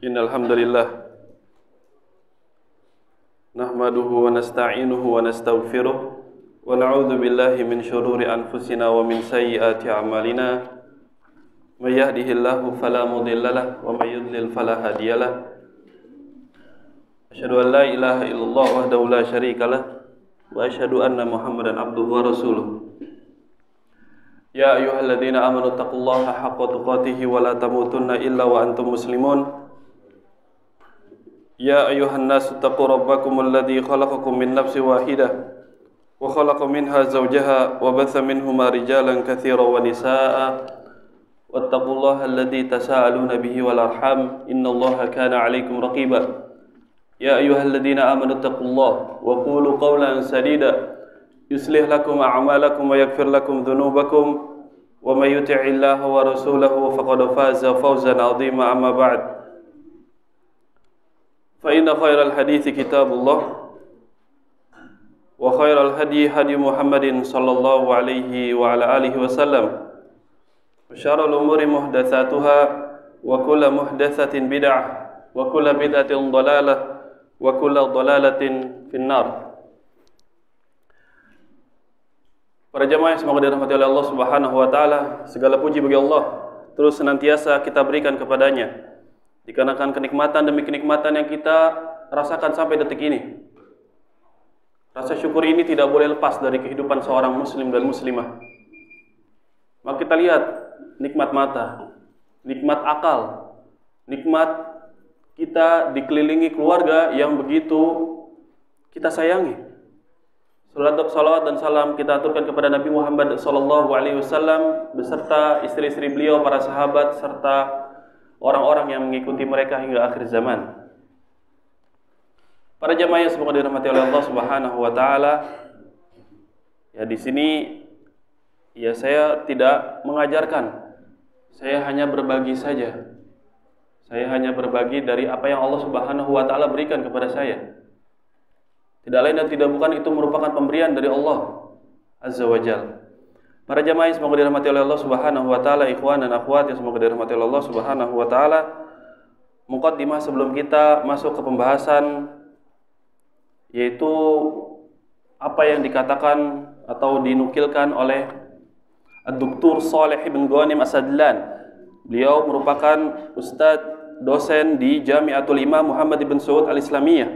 Innal hamdalillah nahmaduhu wa nasta'inuhu wa nastaghfiruh wa na'udzu billahi min syururi anfusina wa min sayyiati a'malina may yahdihillahu fala mudhillalah wa may yudlil fala hadiyalah asyhadu an la ilaha illallah wahdahu la syarikalah wa asyhadu anna muhammadan abduhu wa rasuluh ya ayyuhalladzina amanu taqullaha haqqa tuqatih wa la tamutunna illa wa antum muslimun يا أيها الناس اتقوا ربكم الذي خلقكم من نفس واحدة وخلق منها زوجها وبث منهما رجالا كثيرا ونساء واتقوا الله الذي تساءلون به والأرحام إن الله كان عليكم رقيبا يا أيها الذين آمنوا اتقوا الله وقولوا قولا سديدا يصلح لكم أعمالكم ويغفر لكم ذنوبكم ومن يطع الله ورسوله فقد فاز فوزا عظيما أما بعد فإن خير الحديث كتاب الله وخير الهدي هدي محمد صلى الله عليه وعلى آله وسلم وشر الأمور محدثاتها وكل محدثة بدعة وكل بدعة ضلالة وكل ضلالة في النار. Para jamaah yang semoga dirahmati oleh Allah Subhanahu wa taala, segala puji bagi Allah terus senantiasa kita berikan kepadanya. Dikarenakan kenikmatan demi kenikmatan yang kita rasakan sampai detik ini. Rasa syukur ini tidak boleh lepas dari kehidupan seorang muslim dan muslimah. Maka kita lihat nikmat mata, nikmat akal, nikmat kita dikelilingi keluarga yang begitu kita sayangi. Salawat dan salam kita aturkan kepada Nabi Muhammad SAW beserta istri-istri beliau, para sahabat, serta orang-orang yang mengikuti mereka hingga akhir zaman. Para jamaah yang semoga dirahmati oleh Allah Subhanahu wa taala. Ya, di sini ya saya tidak mengajarkan. Saya hanya berbagi saja. Saya hanya berbagi dari apa yang Allah Subhanahu wa taala berikan kepada saya. Tidak lain dan tidak bukan itu merupakan pemberian dari Allah Azza wa Jalla. Para jamaah yang semoga dirahmati oleh Allah Subhanahu wa taala, ikhwan dan akhwat yang semoga dirahmati oleh Allah Subhanahu wa taala. Muqaddimah sebelum kita masuk ke pembahasan, yaitu apa yang dikatakan atau dinukilkan oleh Ad-Doktor Shalih bin Ghanim As-Sadlan. Beliau merupakan ustadz dosen di Jami'atul Imam Muhammad ibn Saud Al-Islamiyah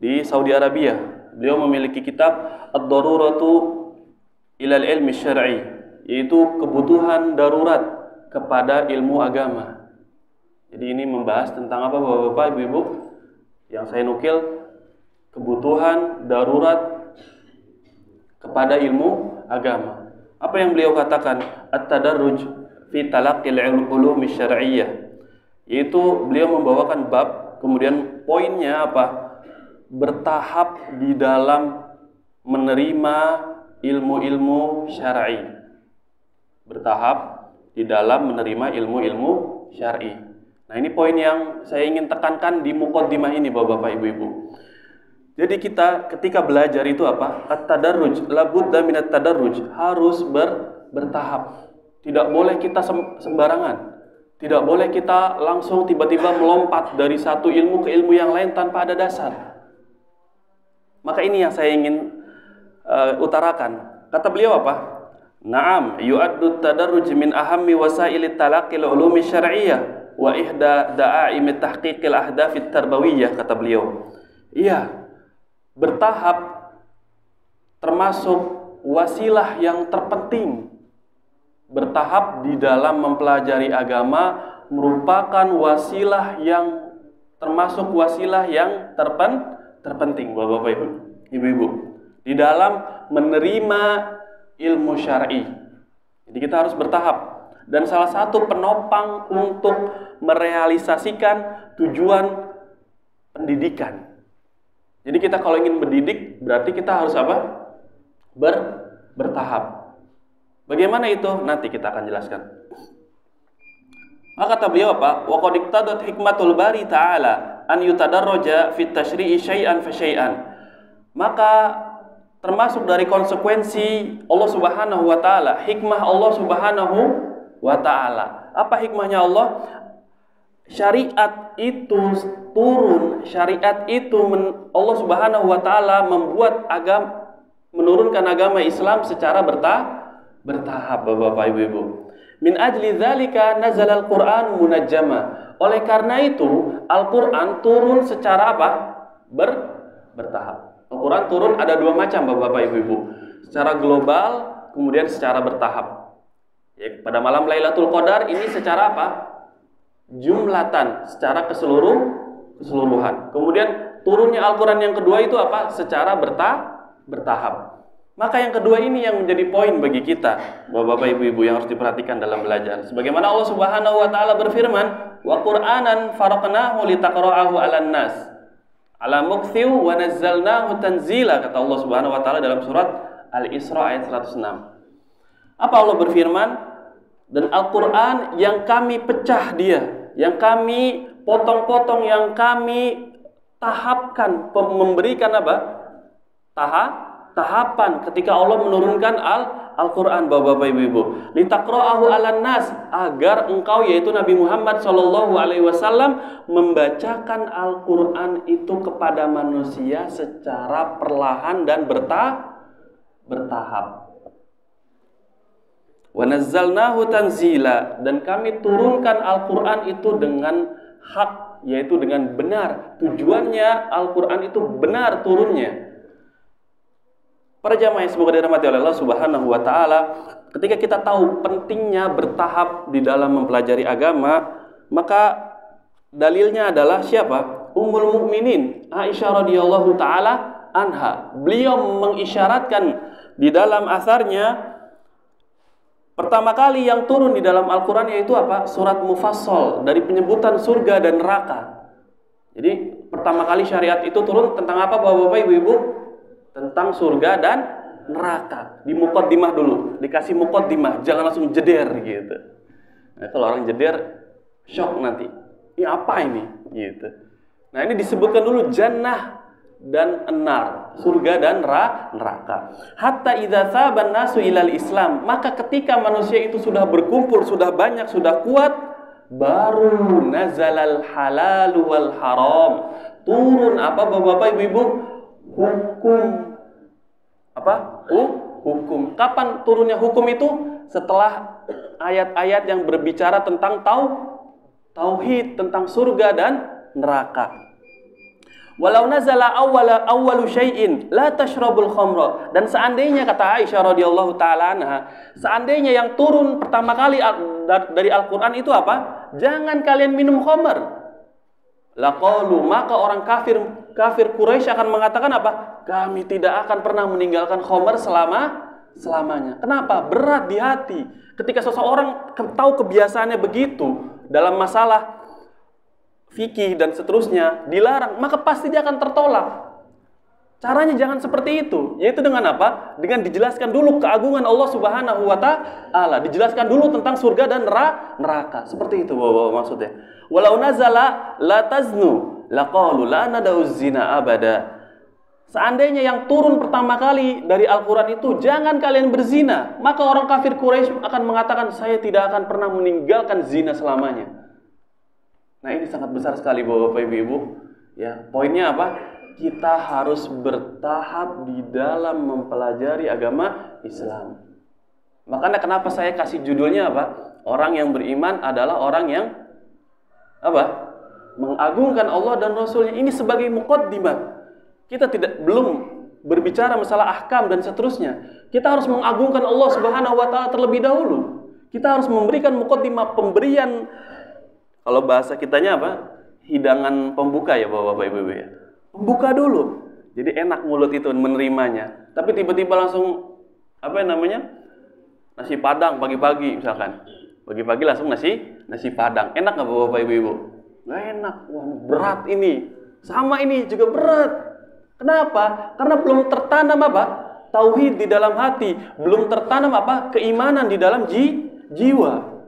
di Saudi Arabia. Beliau memiliki kitab Ad-Daruratu ilal ilmi syar'i, yaitu kebutuhan darurat kepada ilmu agama. Jadi ini membahas tentang apa Bapak-bapak, Ibu-ibu? Yang saya nukil, kebutuhan darurat kepada ilmu agama. Apa yang beliau katakan? At-tadarruj fi talaqqil ulumi syar'iyyah. Yaitu beliau membawakan bab, kemudian poinnya apa? Bertahap di dalam menerima ilmu-ilmu syar'i. Bertahap di dalam menerima ilmu-ilmu syar'i. Nah, ini poin yang saya ingin tekankan di muqaddimah ini Bapak-bapak, Ibu-ibu. Jadi kita ketika belajar itu apa? At-tadarruj, la budda minat tadarruj, harus bertahap. Tidak boleh kita sembarangan. Tidak boleh kita langsung tiba-tiba melompat dari satu ilmu ke ilmu yang lain tanpa ada dasar. Maka ini yang saya ingin utarakan. Kata beliau apa? Naam, yu'addu tadarruj min ahammi wasailit talaqqil ulumi syar'iyyah wa ihda da'aim tahqiqil ahdafit tarbawiyah, kata beliau. Iya, bertahap termasuk wasilah yang terpenting. Bertahap di dalam mempelajari agama merupakan wasilah yang termasuk wasilah yang terpenting Bapak-bapak, Ibu-ibu, di dalam menerima ilmu syar'i. Jadi kita harus bertahap. Dan salah satu penopang untuk merealisasikan tujuan pendidikan. Jadi kita kalau ingin mendidik, berarti kita harus apa? Bertahap. Bagaimana itu? Nanti kita akan jelaskan. Maka kata beliau apa? Wa qad iqtadat hikmatul bari ta'ala an yutadarraja fit tasyri'i syai'an fa syai'an. Maka termasuk dari konsekuensi Allah Subhanahu wa taala, hikmah Allah Subhanahu wa taala. Apa hikmahnya Allah? syariat itu turun, syariat itu Allah Subhanahu wa taala membuat menurunkan agama Islam secara bertahap, Bapak Ibu. Min ajli dzalika nazala al-Qur'an munajjama. Oleh karena itu, Al-Qur'an turun secara apa? Bertahap. Al-Qur'an turun ada dua macam, Bapak Ibu. Secara global, kemudian secara bertahap. Ya, pada malam Lailatul Qadar ini secara apa? Jumlatan, secara keseluruhan. Kemudian turunnya Al-Qur'an yang kedua itu apa? Secara bertahap. Maka yang kedua ini yang menjadi poin bagi kita, Bapak Ibu yang harus diperhatikan dalam belajar. Sebagaimana Allah Subhanahu wa taala berfirman, "Wa Qur'anan faraqnahu litaqra'ahu 'alan nas 'ala mukthiw wa nazzalnahu tanzila," kata Allah Subhanahu wa taala dalam surat Al-Isra ayat 106. Apa Allah berfirman? Dan Al-Qur'an yang kami pecah dia, yang kami potong-potong, yang kami tahapkan, memberikan apa? Tahapan ketika Allah menurunkan Al-Qur'an, Bapak Ibu. Litaqra'ahu 'alan nas, agar engkau yaitu Nabi Muhammad sallallahu alaihi wasallam membacakan Al-Qur'an itu kepada manusia secara perlahan dan bertahap. Wa nazzalnahu tanzila, dan kami turunkan Al-Qur'an itu dengan hak, yaitu dengan benar. Tujuannya Al-Qur'an itu benar turunnya. Para jamaah yang semoga dirahmati oleh Allah Subhanahu wa taala, ketika kita tahu pentingnya bertahap di dalam mempelajari agama, maka dalilnya adalah siapa? Ummul Mukminin Aisyah radhiyallahu taala anha. Beliau mengisyaratkan di dalam asarnya, pertama kali yang turun di dalam Al-Qur'an yaitu apa? Surat Mufassal, dari penyebutan surga dan neraka. Jadi pertama kali syariat itu turun tentang apa, Bapak Ibu? Tentang surga dan neraka. Di muqaddimah dulu, dikasih muqaddimah, jangan langsung jeder gitu. Nah, kalau orang jeder shock nanti. Ini apa ini? Gitu. Nah, ini disebutkan dulu jannah dan an-nar, surga dan neraka. Hatta idza tsaban nasu ilal Islam, maka ketika manusia itu sudah berkumpul, sudah banyak, sudah kuat, baru nazalal halal wal haram. Turun apa, Bapak Ibu? Hukum. Apa? Hukum. Kapan turunnya hukum itu? Setelah ayat-ayat yang berbicara tentang tauhid, tentang surga dan neraka. Walau nazala awwalu syai'in la tashrabul khamra. Dan seandainya, kata Aisyah radhiyallahu taala anha, seandainya yang turun pertama kali dari Al-Qur'an itu apa? Jangan kalian minum khamr. Laqalu, maka orang kafir Quraisy akan mengatakan apa? Kami tidak akan pernah meninggalkan khamr selamanya. Kenapa? Berat di hati. Ketika seseorang tahu kebiasaannya begitu dalam masalah fikih dan seterusnya dilarang, maka pasti dia akan tertolak. Caranya jangan seperti itu, yaitu dengan apa? Dengan dijelaskan dulu keagungan Allah Subhanahu wa taala, dijelaskan dulu tentang surga dan neraka. Seperti itu, Bapak, maksudnya. Walau nazala la taznu laqalu la nadauz zina abada. Seandainya yang turun pertama kali dari Al-Qur'an itu jangan kalian berzina, maka orang kafir Quraisy akan mengatakan saya tidak akan pernah meninggalkan zina selamanya. Nah, ini sangat besar sekali, Bapak Ibu. Ya, poinnya apa? Kita harus bertahap di dalam mempelajari agama Islam. Makanya kenapa saya kasih judulnya apa? Orang yang beriman adalah orang yang apa? Mengagungkan Allah dan Rasulnya. Ini sebagai muqaddimah. Kita belum berbicara masalah ahkam dan seterusnya. Kita harus mengagungkan Allah Subhanahu wa taala terlebih dahulu. Kita harus memberikan muqaddimah, pemberian, kalau bahasa kitanya apa? Hidangan pembuka ya, Bapak Ibu ya. Pembuka dulu. Jadi enak mulut itu menerimanya. Tapi tiba-tiba langsung nasi padang pagi-pagi misalkan. Pagi-pagi langsung nasi padang. Enak nggak, Bapak Ibu? Nggak enak. Wah, berat ini. Sama ini juga berat. Kenapa? Karena belum tertanam apa? Tauhid di dalam hati. Belum tertanam apa? Keimanan di dalam jiwa.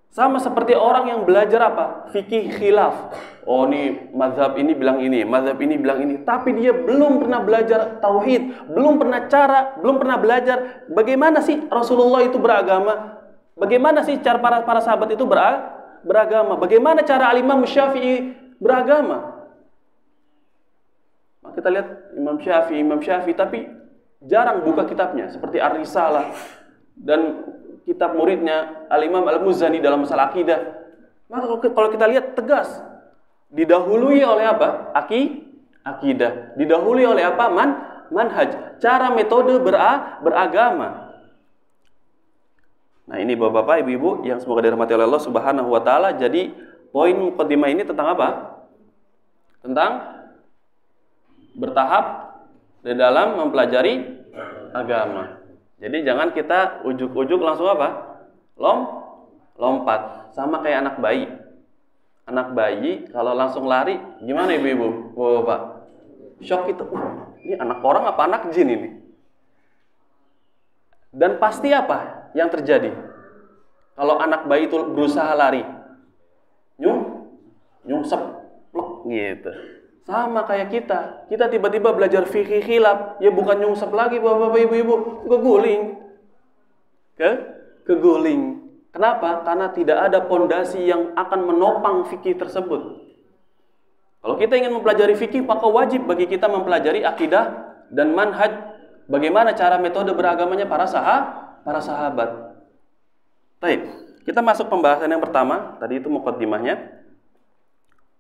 Sama seperti orang yang belajar apa? Fikih khilaf. Oh, ini mazhab ini bilang ini, mazhab ini bilang ini. Tapi dia belum pernah belajar tauhid, belum pernah belajar bagaimana sih Rasulullah itu beragama, bagaimana sih cara para sahabat itu beragama. Bagaimana cara Al-Imam Syafi'i beragama? Kita lihat Imam Syafi'i, tapi jarang buka kitabnya seperti Ar-Risalah dan kitab muridnya Al-Imam Al-Muzani dalam masalah akidah. Maka kalau kita lihat tegas, didahului oleh apa? Akidah. Didahului oleh apa? Manhaj. Cara metode beragama. Nah, ini Bapak-bapak, Ibu-ibu yang semoga dirahmati oleh Allah Subhanahu wa taala. Jadi, poin mukadimah ini tentang apa? Tentang bertahap di dalam mempelajari agama. Jadi jangan kita ujuk-ujuk langsung apa? Lompat. Sama kayak anak bayi. Anak bayi kalau langsung lari, gimana Ibu-ibu, Bapak? Shock itu. Ini anak orang apa anak jin ini? Dan pasti apa yang terjadi? Kalau anak bayi itu berusaha lari, nyungsep, gitu. Sama kayak kita tiba-tiba belajar fikih khilaf, ya bukan nyungsep lagi Bapak-bapak Ibu-ibu, keguling. Kenapa? Karena tidak ada pondasi yang akan menopang fikih tersebut. Kalau kita ingin mempelajari fikih, maka wajib bagi kita mempelajari akidah dan manhaj, bagaimana cara metode beragamanya para sahabat. Baik, kita masuk pembahasan yang pertama. Tadi itu muqaddimahnya.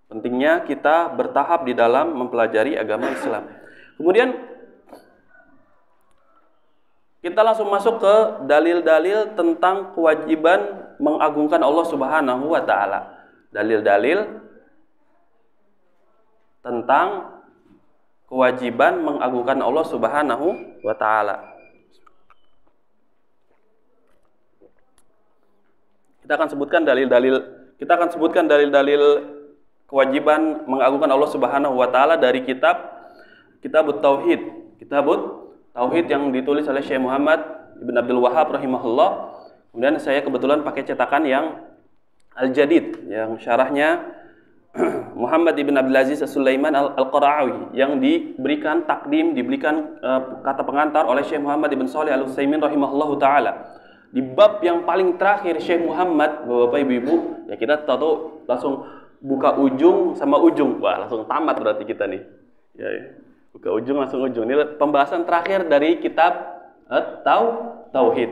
Pentingnya kita bertahap di dalam mempelajari agama Islam. Kemudian kita langsung masuk ke dalil-dalil tentang kewajiban mengagungkan Allah Subhanahu wa taala. Dalil-dalil tentang kewajiban mengagungkan Allah Subhanahu wa taala. Kita akan sebutkan dalil-dalil kewajiban mengagungkan Allah Subhanahu wa taala dari Kitabut Tauhid. Kitabut Tauhid yang ditulis oleh Syekh Muhammad Ibn Abdul Wahhab rahimahullah. Kemudian saya kebetulan pakai cetakan yang Al-Jadid, yang syarahnya Muhammad Ibn Abdul Aziz As-Sulaiman Al-Qara'awi, yang diberikan kata pengantar oleh Syekh Muhammad Ibn Shalih Al-Utsaimin rahimahullahu taala. Di bab yang paling terakhir Syekh Muhammad, Bapak Ibu, ya kita tahu langsung buka ujung sama ujung. Wah, langsung tamat berarti kita nih. Ya. Buka ujung langsung ujung. Ini pembahasan terakhir dari kitab Tauhid.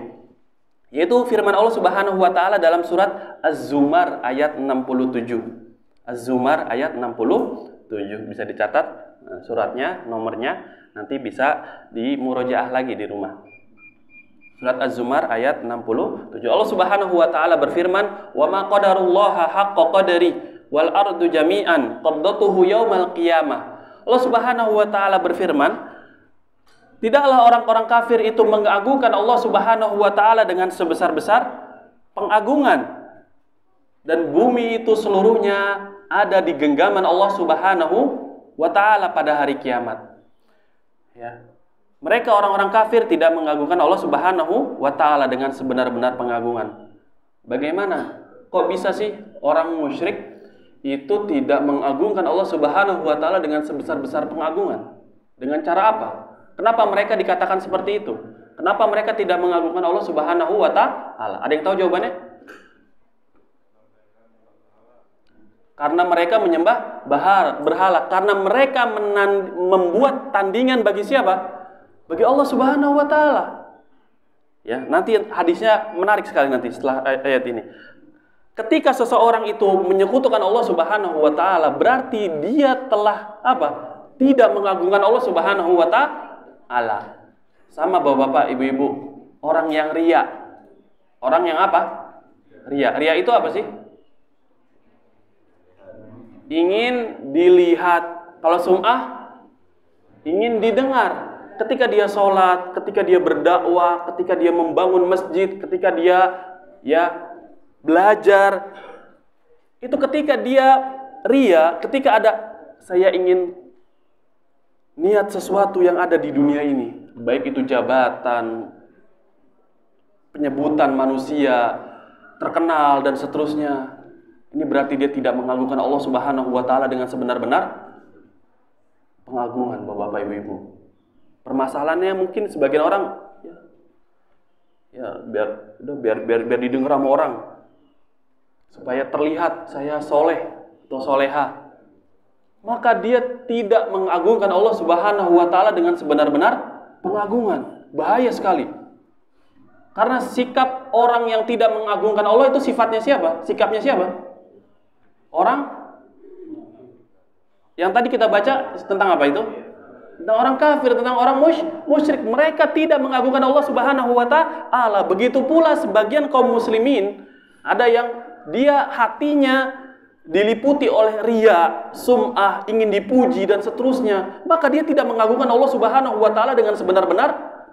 Yaitu firman Allah Subhanahu wa taala dalam surat Az-Zumar ayat 67. Az-Zumar ayat 67. Bisa dicatat suratnya, nomornya, nanti bisa dimurojaah lagi di rumah. Surat Az-Zumar ayat 67. Allah Subhanahu wa taala berfirman, "Wa ma qadarullaha haqqa qadari wal ardu jami'an qabdatuhu yaumal qiyamah." Allah Subhanahu wa taala berfirman, tidaklah orang-orang kafir itu mengagungkan Allah Subhanahu wa taala dengan sebesar-besar pengagungan, dan bumi itu seluruhnya ada di genggaman Allah Subhanahu wa taala pada hari kiamat. Ya. Mereka orang-orang kafir tidak mengagungkan Allah Subhanahu wa taala dengan sebenar-benar pengagungan. Bagaimana? Kok bisa sih orang musyrik itu tidak mengagungkan Allah Subhanahu wa taala dengan sebesar-besar pengagungan? Dengan cara apa? Kenapa mereka dikatakan seperti itu? Kenapa mereka tidak mengagungkan Allah Subhanahu wa taala? Ada yang tahu jawabannya? Karena mereka menyembah berhala. Karena mereka membuat tandingan bagi siapa? Bagi Allah Subhanahu wa taala. Ya, nanti hadisnya menarik sekali nanti setelah ayat ini. Ketika seseorang itu menyekutukan Allah Subhanahu wa taala, berarti dia telah apa? Tidak mengagungkan Allah Subhanahu wa taala. Sama Bapak-bapak, Ibu-ibu, orang yang riya. Orang yang apa? Riya. Riya itu apa sih? Ingin dilihat. Kalau sum'ah, ingin didengar. Ketika dia sholat, ketika dia berdakwah, ketika dia membangun masjid, ketika dia belajar, itu ketika dia riya, ketika ada saya ingin niat sesuatu yang ada di dunia ini, baik itu jabatan, penyebutan manusia, terkenal dan seterusnya, ini berarti dia tidak mengagungkan Allah Subhanahu wa taala dengan sebenar-benar pengagungan, Bapak Ibu. Permasalahannya mungkin sebagian orang biar didengar sama orang. supaya terlihat saya soleh atau soleha, maka dia tidak mengagungkan Allah Subhanahu wa Ta'ala dengan sebenar-benar pengagungan. Bahaya sekali. Karena sikap orang yang tidak mengagungkan Allah itu sifatnya siapa? Sikapnya siapa? Orang yang tadi kita baca tentang apa itu? Tentang orang kafir, tentang orang musyrik. Mereka tidak mengagungkan Allah Subhanahu wa Ta'ala. Begitu pula sebagian kaum muslimin, ada yang dia hatinya diliputi oleh riya, sum'ah, ingin dipuji dan seterusnya, maka dia tidak mengagungkan Allah Subhanahu wa Ta'ala dengan sebenar-benar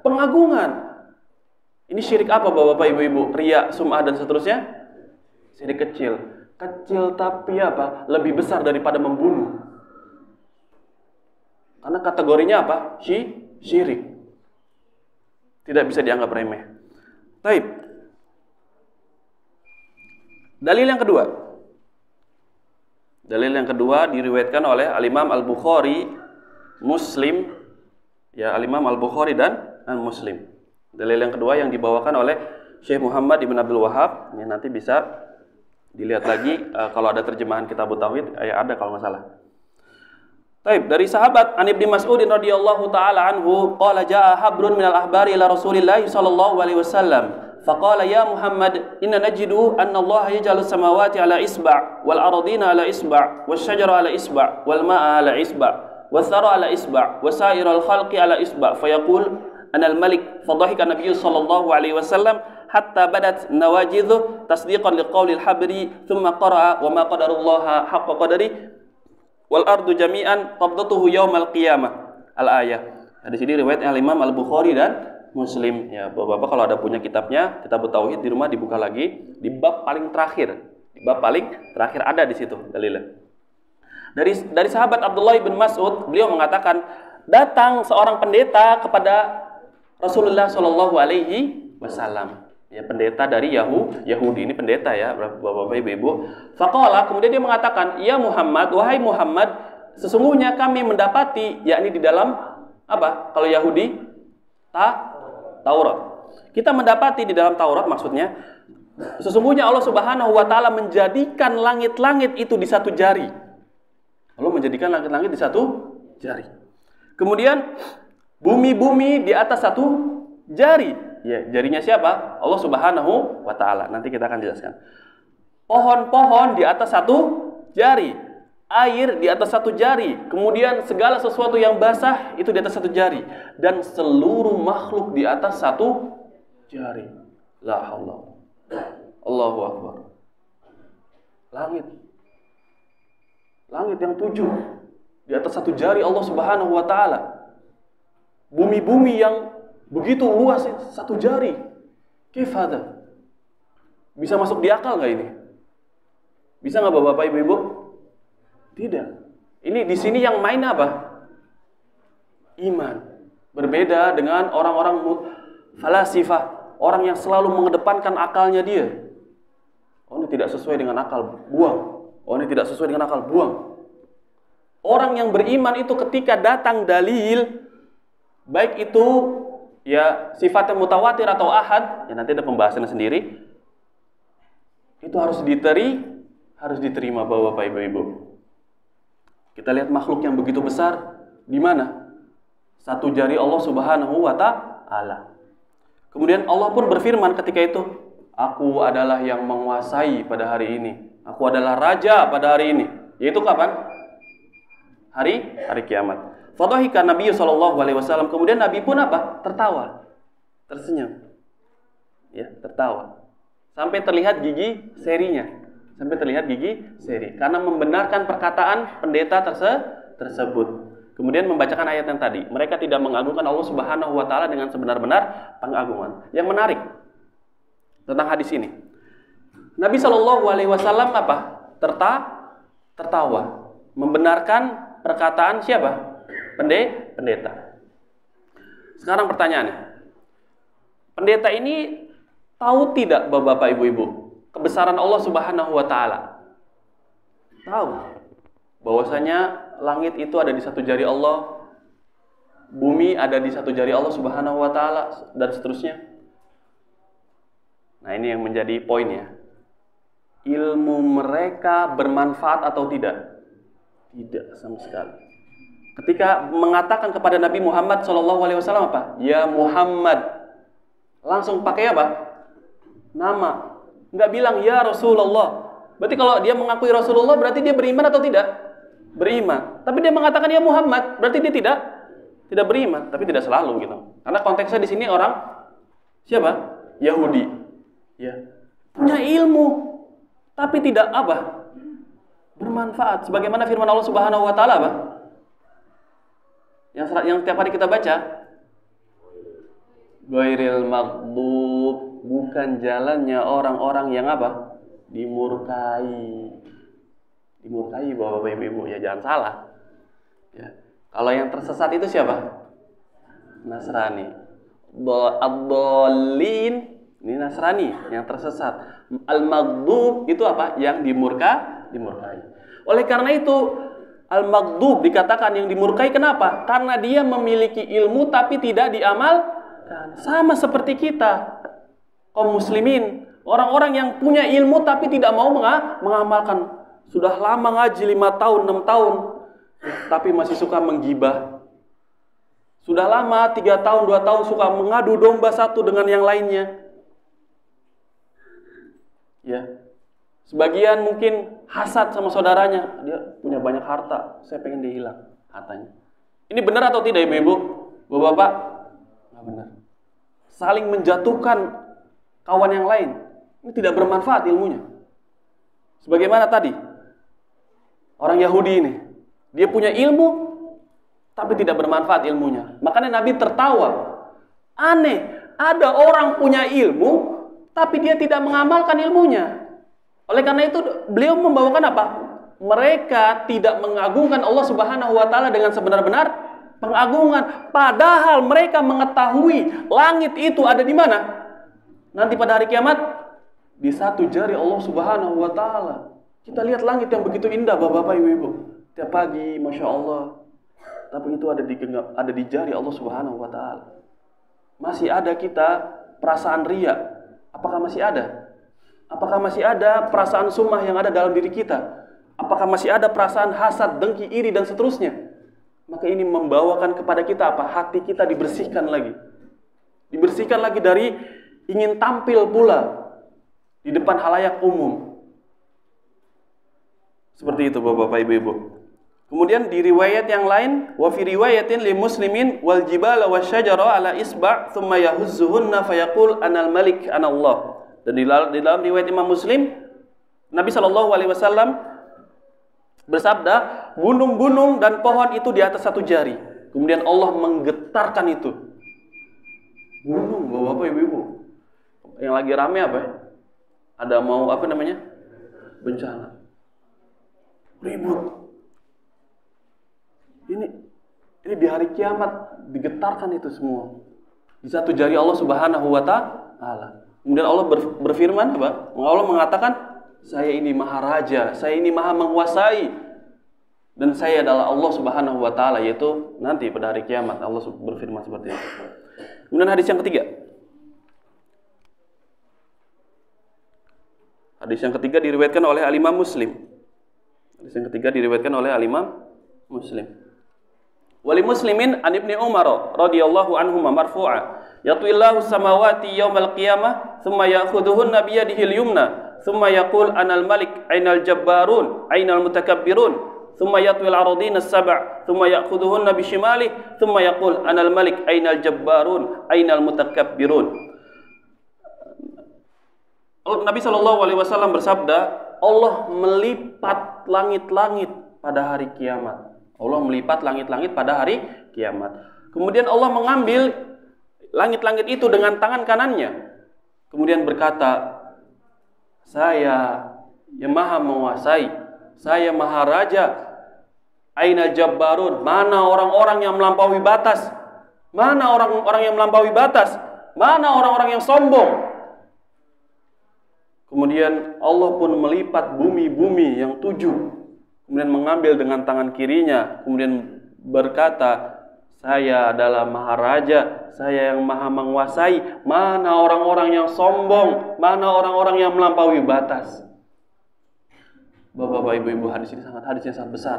pengagungan. Ini syirik apa Bapak Ibu-ibu? Riya, sum'ah dan seterusnya? Syirik kecil. Kecil tapi apa? Lebih besar daripada membunuh. Karena kategorinya apa? Syirik. Tidak bisa dianggap remeh. Baik. Dalil yang kedua. Dalil yang kedua diriwayatkan oleh Al-Imam Al-Bukhari, Muslim, ya Al-Imam Al-Bukhari dan Muslim. Dalil yang kedua yang dibawakan oleh Syekh Muhammad Ibn Abdul Wahab, ini nanti bisa dilihat lagi kalau ada terjemahan Kitab Tauhid, ada kalau nggak salah. Baik, dari sahabat An Ibnu Mas'ud radhiyallahu taala anhu, qala jaa habrun minal ahbari ila Rasulillah sallallahu alaihi wasallam. Faqala ya Muhammad inna najidu anna Allah yaj'alu samawati ala isba' wal ardina ala isba' wasyajara ala isba' wal ma'a ala isba' was thara ala isba' wa sa'iral khalqi ala isba' fayaqul ana al-malik fadhahika Nabi sallallahu alaihi wasallam hatta badat nawajidhu tasdiqan liqaulil habri thumma qara'a wa ma qadarullaha haqqa qadari wal ardu jami'an qabdatuhu yaumal qiyamah al-ayah. Di sini riwayat Al-Imam Al-Bukhari dan Muslim. Ya, Bapak-bapak kalau ada punya kitabnya, Kitab Tauhid di rumah dibuka lagi di bab paling terakhir. Di bab paling terakhir ada di situ dalilnya. Dari sahabat Abdullah bin Mas'ud, beliau mengatakan, datang seorang pendeta kepada Rasulullah Shallallahu alaihi wasallam. Ya, pendeta dari Yahudi, ini pendeta ya, Bapak-bapak Ibu-ibu. Faqala, kemudian dia mengatakan, "Ya Muhammad, wahai Muhammad, sesungguhnya kami mendapati, yakni di dalam apa? Kalau Yahudi, Taurat. Kita mendapati di dalam Taurat maksudnya, sesungguhnya Allah Subhanahu wa Ta'ala menjadikan langit-langit itu di satu jari. Allah menjadikan langit-langit di satu jari. Kemudian bumi-bumi di atas satu jari. Ya, jarinya siapa? Allah Subhanahu wa Ta'ala. Nanti kita akan jelaskan. Pohon-pohon di atas satu jari. Air di atas satu jari. Kemudian segala sesuatu yang basah itu di atas satu jari. Dan seluruh makhluk di atas satu jari. La haula. Allahu Akbar. Langit yang 7 di atas satu jari Allah Subhanahu wa Ta'ala. Bumi-bumi yang begitu luas satu jari. Kifada. Bisa masuk di akal nggak ini? Bisa nggak Bapak Ibu-ibu? Tidak. Ini di sini yang main apa? Iman. Berbeda dengan orang-orang falasifah, orang yang selalu mengedepankan akalnya dia. Oh, ini tidak sesuai dengan akal, buang. Oh, ini tidak sesuai dengan akal, buang. Orang yang beriman itu ketika datang dalil, baik itu ya sifatnya mutawatir atau ahad, ya nanti ada pembahasannya sendiri. Itu harus diterima Bapak Ibu-ibu. Kita lihat makhluk yang begitu besar di mana? Satu jari Allah Subhanahu wa Ta'ala. Kemudian Allah pun berfirman ketika itu, "Aku adalah yang menguasai pada hari ini. Aku adalah raja pada hari ini." Yaitu kapan? Hari kiamat. Fadhahika Nabi sallallahu alaihi wasallam. Kemudian Nabi pun apa? Tertawa. Tersenyum. Ya, tertawa. Sampai terlihat gigi serinya. Karena membenarkan perkataan pendeta tersebut. Kemudian membacakan ayat yang tadi. Mereka tidak mengagungkan Allah Subhanahu wa Ta'ala dengan sebenar-benar pengagungan. Yang menarik tentang hadis ini, Nabi Shallallahu alaihi wasallam apa? Tertawa. Membenarkan perkataan siapa? Pendeta. Sekarang pertanyaannya, pendeta ini tahu tidak Bapak Ibu-ibu kebesaran Allah Subhanahu wa Ta'ala? Tahu bahwasanya langit itu ada di satu jari Allah, bumi ada di satu jari Allah Subhanahu wa Ta'ala, dan seterusnya. Nah, ini yang menjadi poinnya. ilmu mereka bermanfaat atau tidak? Tidak sama sekali. Ketika mengatakan kepada Nabi Muhammad SAW apa? Ya Muhammad. Langsung pakai apa? Nama. Nggak bilang ya Rasulullah. Berarti kalau dia mengakui Rasulullah berarti dia beriman atau tidak? Beriman. Tapi dia mengatakan ya Muhammad, berarti dia tidak beriman, tapi tidak selalu gitu. Karena konteksnya di sini orang siapa? Yahudi. Ya. Punya ilmu tapi tidak apa? Bermanfaat. Sebagaimana firman Allah Subhanahu wa taala apa? Yang tiap hari kita baca. Ghairil maghdub, bukan jalannya orang-orang yang apa? Dimurkai. Dimurkai Bapak Ibu, ya jangan salah. Ya. Kalau yang tersesat itu siapa? Nasrani. Ad-dallin, ini Nasrani yang tersesat. Al-maghdub itu apa? Yang dimurkai. Oleh karena itu, al-maghdub dikatakan yang dimurkai kenapa? Karena dia memiliki ilmu tapi tidak diamalkan. Sama seperti kita, kaum muslimin, orang-orang yang punya ilmu tapi tidak mau mengamalkan. Sudah lama ngaji 5 tahun, 6 tahun, tapi masih suka menggibah. Sudah lama 3 tahun, 2 tahun suka mengadu domba satu dengan yang lainnya. Ya. Sebagian mungkin hasad sama saudaranya, dia punya banyak harta, saya pengen dia hilang hartanya. Ini benar atau tidak Ibu-ibu? Bapak-bapak? Nggak benar. Saling menjatuhkan kawan yang lain. Ini tidak bermanfaat ilmunya. Sebagaimana tadi orang Yahudi ini, dia punya ilmu tapi tidak bermanfaat ilmunya. Makanya Nabi tertawa. Aneh, ada orang punya ilmu tapi dia tidak mengamalkan ilmunya. Oleh karena itu beliau membawakan apa? Mereka tidak mengagungkan Allah Subhanahu wa taala dengan sebenar-benar pengagungan, padahal mereka mengetahui langit itu ada di mana? Nanti pada hari kiamat di satu jari Allah Subhanahu wa taala. Kita lihat langit yang begitu indah Bapak-bapak Ibu-ibu. Tiap pagi Masya Allah. Tapi itu ada di jari Allah Subhanahu wa taala. Masih ada kita perasaan riya? Apakah masih ada? Apakah masih ada perasaan sumah yang ada dalam diri kita? Apakah masih ada perasaan hasad, dengki, iri dan seterusnya? Maka ini membawakan kepada kita apa? Hati kita dibersihkan lagi. Dibersihkan lagi dari ingin tampil pula di depan halayak umum. Seperti itu Bapak Ibu-ibu. Kemudian di riwayat yang lain, wa fi riwayatin li muslimin wal jibala wasyajara ala isba' thumma yahuzzuhunna fayaqul anal malik anallah. Dan di dalam riwayat Imam Muslim, Nabi SAW bersabda, gunung-gunung dan pohon itu di atas satu jari. Kemudian Allah menggetarkan itu. Gunung Bapak Ibu. Yang lagi rame apa ya? Ada mau apa namanya? Bencana. Ribut. Ini di hari kiamat digetarkan itu semua. Di satu jari Allah Subhanahu wa taala. Kemudian Allah berfirman apa? Allah mengatakan, saya ini maharaja, saya ini maha menguasai. Dan saya adalah Allah Subhanahu wa taala, yaitu nanti pada hari kiamat Allah berfirman seperti itu. Kemudian hadis yang ketiga. Hadis yang ketiga diriwayatkan oleh Al-Imam Muslim. Hadis yang ketiga diriwayatkan oleh Al-Imam Muslim. Wali Muslimin an Ibnu Umar radhiyallahu anhuma marfu'a, yatwillahu samawati yaumal qiyamah thumma ya'khudhuhunna bi yadihi al-yumna thumma yaqul anal malik ainal jabbarun ainal mutakabbirun thumma yatwil ardina as-sab' thumma ya'khudhuhunna bi shimali thumma yaqul anal malik ainal jabbarun ainal mutakabbirun. Nabi SAW bersabda, Allah melipat langit-langit pada hari kiamat. Allah melipat langit-langit pada hari kiamat. Kemudian Allah mengambil langit-langit itu dengan tangan kanannya. Kemudian berkata, saya yang maha menguasai, saya maha raja. Aina jabbarun, mana orang-orang yang melampaui batas? Mana orang-orang yang melampaui batas? Mana orang-orang yang sombong? Kemudian Allah pun melipat bumi-bumi yang 7. Kemudian mengambil dengan tangan kirinya. Kemudian berkata, saya adalah maharaja, saya yang maha menguasai. Mana orang-orang yang sombong? Mana orang-orang yang melampaui batas? Bapak-bapak, ibu-ibu, hadisnya sangat besar.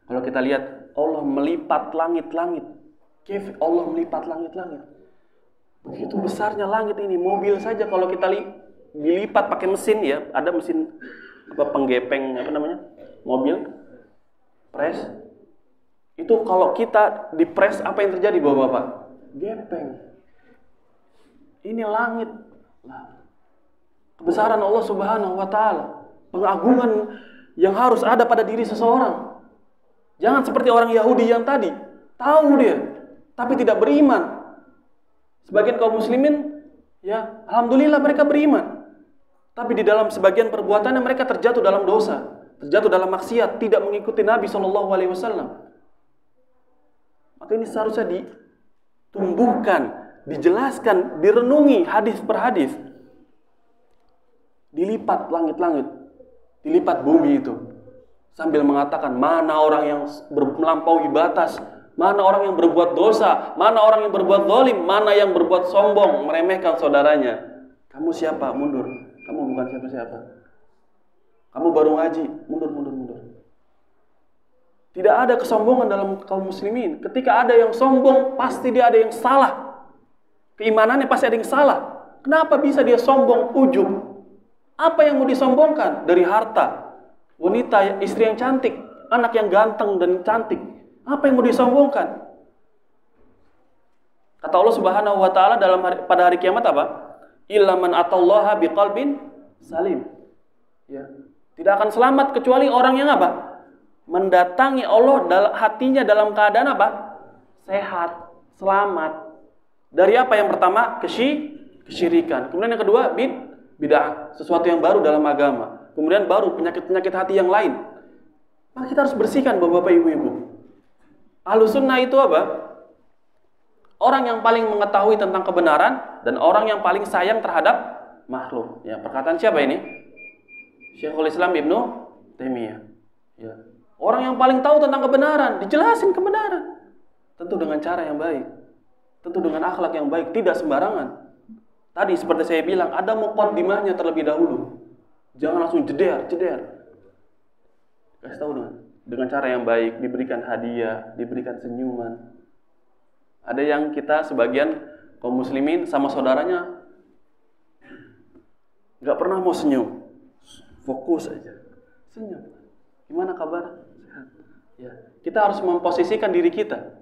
Kalau kita lihat Allah melipat langit-langit. Allah melipat langit-langit. Begitu besarnya langit ini. Mobil saja kalau kita dilipat pakai mesin ya, ada mesin penggepeng mobil press. Itu kalau kita dipres apa yang terjadi Bapak-bapak? Gepeng. Ini langit. Kebesaran Allah Subhanahu wa taala, pengagungan yang harus ada pada diri seseorang. Jangan seperti orang Yahudi yang tadi, tahu dia tapi tidak beriman. Sebagian kaum muslimin ya, alhamdulillah mereka beriman. Tapi di dalam sebagian perbuatannya mereka terjatuh dalam dosa, terjatuh dalam maksiat, tidak mengikuti Nabi SAW. Maka ini seharusnya ditumbuhkan, dijelaskan, direnungi hadis per hadis. Dilipat langit-langit, dilipat bumi itu, sambil mengatakan mana orang yang melampaui batas, mana orang yang berbuat dosa, mana orang yang berbuat zalim, mana yang berbuat sombong, meremehkan saudaranya. Kamu siapa? Mundur. Kamu bukan siapa-siapa. Kamu baru ngaji. Mundur. Tidak ada kesombongan dalam kaum muslimin. Ketika ada yang sombong, pasti dia ada yang salah. Keimanannya pasti ada yang salah. Kenapa bisa dia sombong, ujub? Apa yang mau disombongkan? Dari harta, wanita, istri yang cantik, anak yang ganteng dan cantik. Apa yang mau disombongkan? Kata Allah Subhanahu wa taala pada hari kiamat apa? Illa man atallaha biqalbin salim. Ya. Tidak akan selamat kecuali orang yang apa? Mendatangi Allah hatinya dalam keadaan apa? Sehat, selamat. Dari apa yang pertama? Kesyirikan. Kemudian yang kedua, bid'ah, sesuatu yang baru dalam agama. Kemudian baru penyakit-penyakit hati yang lain. Maka kita harus bersihkan Bapak ibu-ibu. Ahlus sunnah itu apa? Orang yang paling mengetahui tentang kebenaran dan orang yang paling sayang terhadap makhluk. Ya, perkataan siapa ini? Syekhul Islam Ibnu Taimiyah. Ya. Orang yang paling tahu tentang kebenaran, dijelasin kebenaran. Tentu dengan cara yang baik. Tentu dengan akhlak yang baik, tidak sembarangan. Tadi seperti saya bilang, ada muqaddimahnya terlebih dahulu. Jangan langsung jeder. Kasih tahu dengan cara yang baik, diberikan hadiah, diberikan senyuman. Ada yang kita sebagian kaum muslimin sama saudaranya nggak pernah mau senyum, fokus aja, senyum. Gimana kabar? Sehat. Ya, kita harus memposisikan diri kita.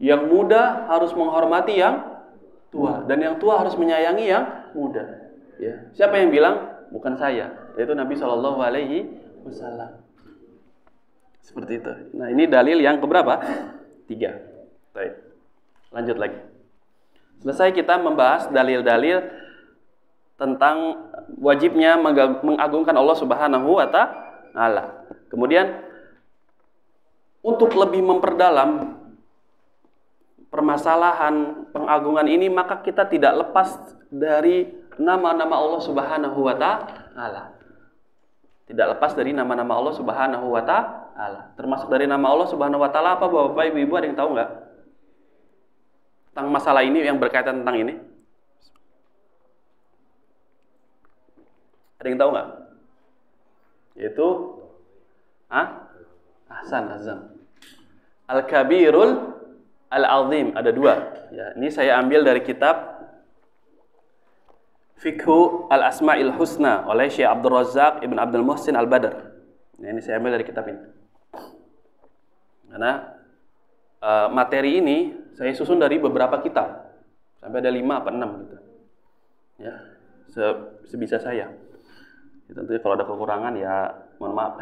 Yang muda harus menghormati yang tua, dan yang tua harus menyayangi yang muda. Ya. Siapa yang bilang? Bukan saya, yaitu Nabi SAW. Seperti itu. Nah, ini dalil yang keberapa? 3. Baik. Lanjut lagi. Selesai kita membahas dalil-dalil tentang wajibnya mengagungkan Allah Subhanahu wa taala. Kemudian untuk lebih memperdalam permasalahan pengagungan ini, maka kita tidak lepas dari nama-nama Allah Subhanahu wa taala. Tidak lepas dari nama-nama Allah Subhanahu wa taala. Termasuk dari nama Allah Subhanahu wa taala apa Bapak Ibu ada yang tahu enggak? Tentang masalah ini yang berkaitan tentang ini. Ada yang tahu enggak? Yaitu Azam. Al-Kabirul Al-Azim, ada 2. Ya, ini saya ambil dari kitab Fiqhu Al-Asma'il Husna oleh Syekh Abdul Razak Ibn Abdul Muhsin Al-Badr. Nah, ini saya ambil dari kitab ini. Karena materi ini saya susun dari beberapa kitab. Sampai ada 5 apa 6 gitu. Ya, sebisa saya. Ya, tentunya kalau ada kekurangan ya mohon maaf.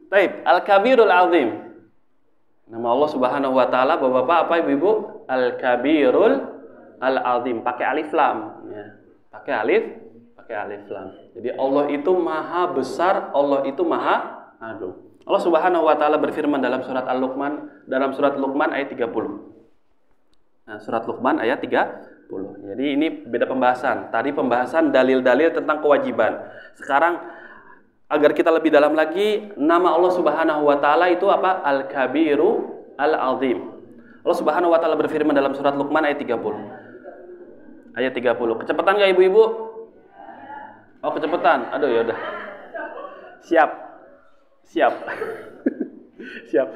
Baik, Al-Kabirul Azim. Nama Allah Subhanahu wa taala Bapak-bapak apa Ibu-ibu? Al-Kabirul Al-Azim, pakai alif lam ya. Pakai alif lam. Jadi Allah itu maha besar, Allah itu maha agung. Allah Subhanahu wa taala berfirman dalam surat Luqman ayat 30. Nah, surat Luqman ayat 30. Jadi ini beda pembahasan. Tadi pembahasan dalil-dalil tentang kewajiban. Sekarang agar kita lebih dalam lagi, nama Allah Subhanahu wa taala itu apa? Al-Kabiru Al-Azim. Allah Subhanahu wa taala berfirman dalam surat Luqman ayat 30. Ayat 30. Kecepatan enggak Ibu-ibu? Oh, kecepatan. Aduh, ya udah. Siap. Siap. Siap.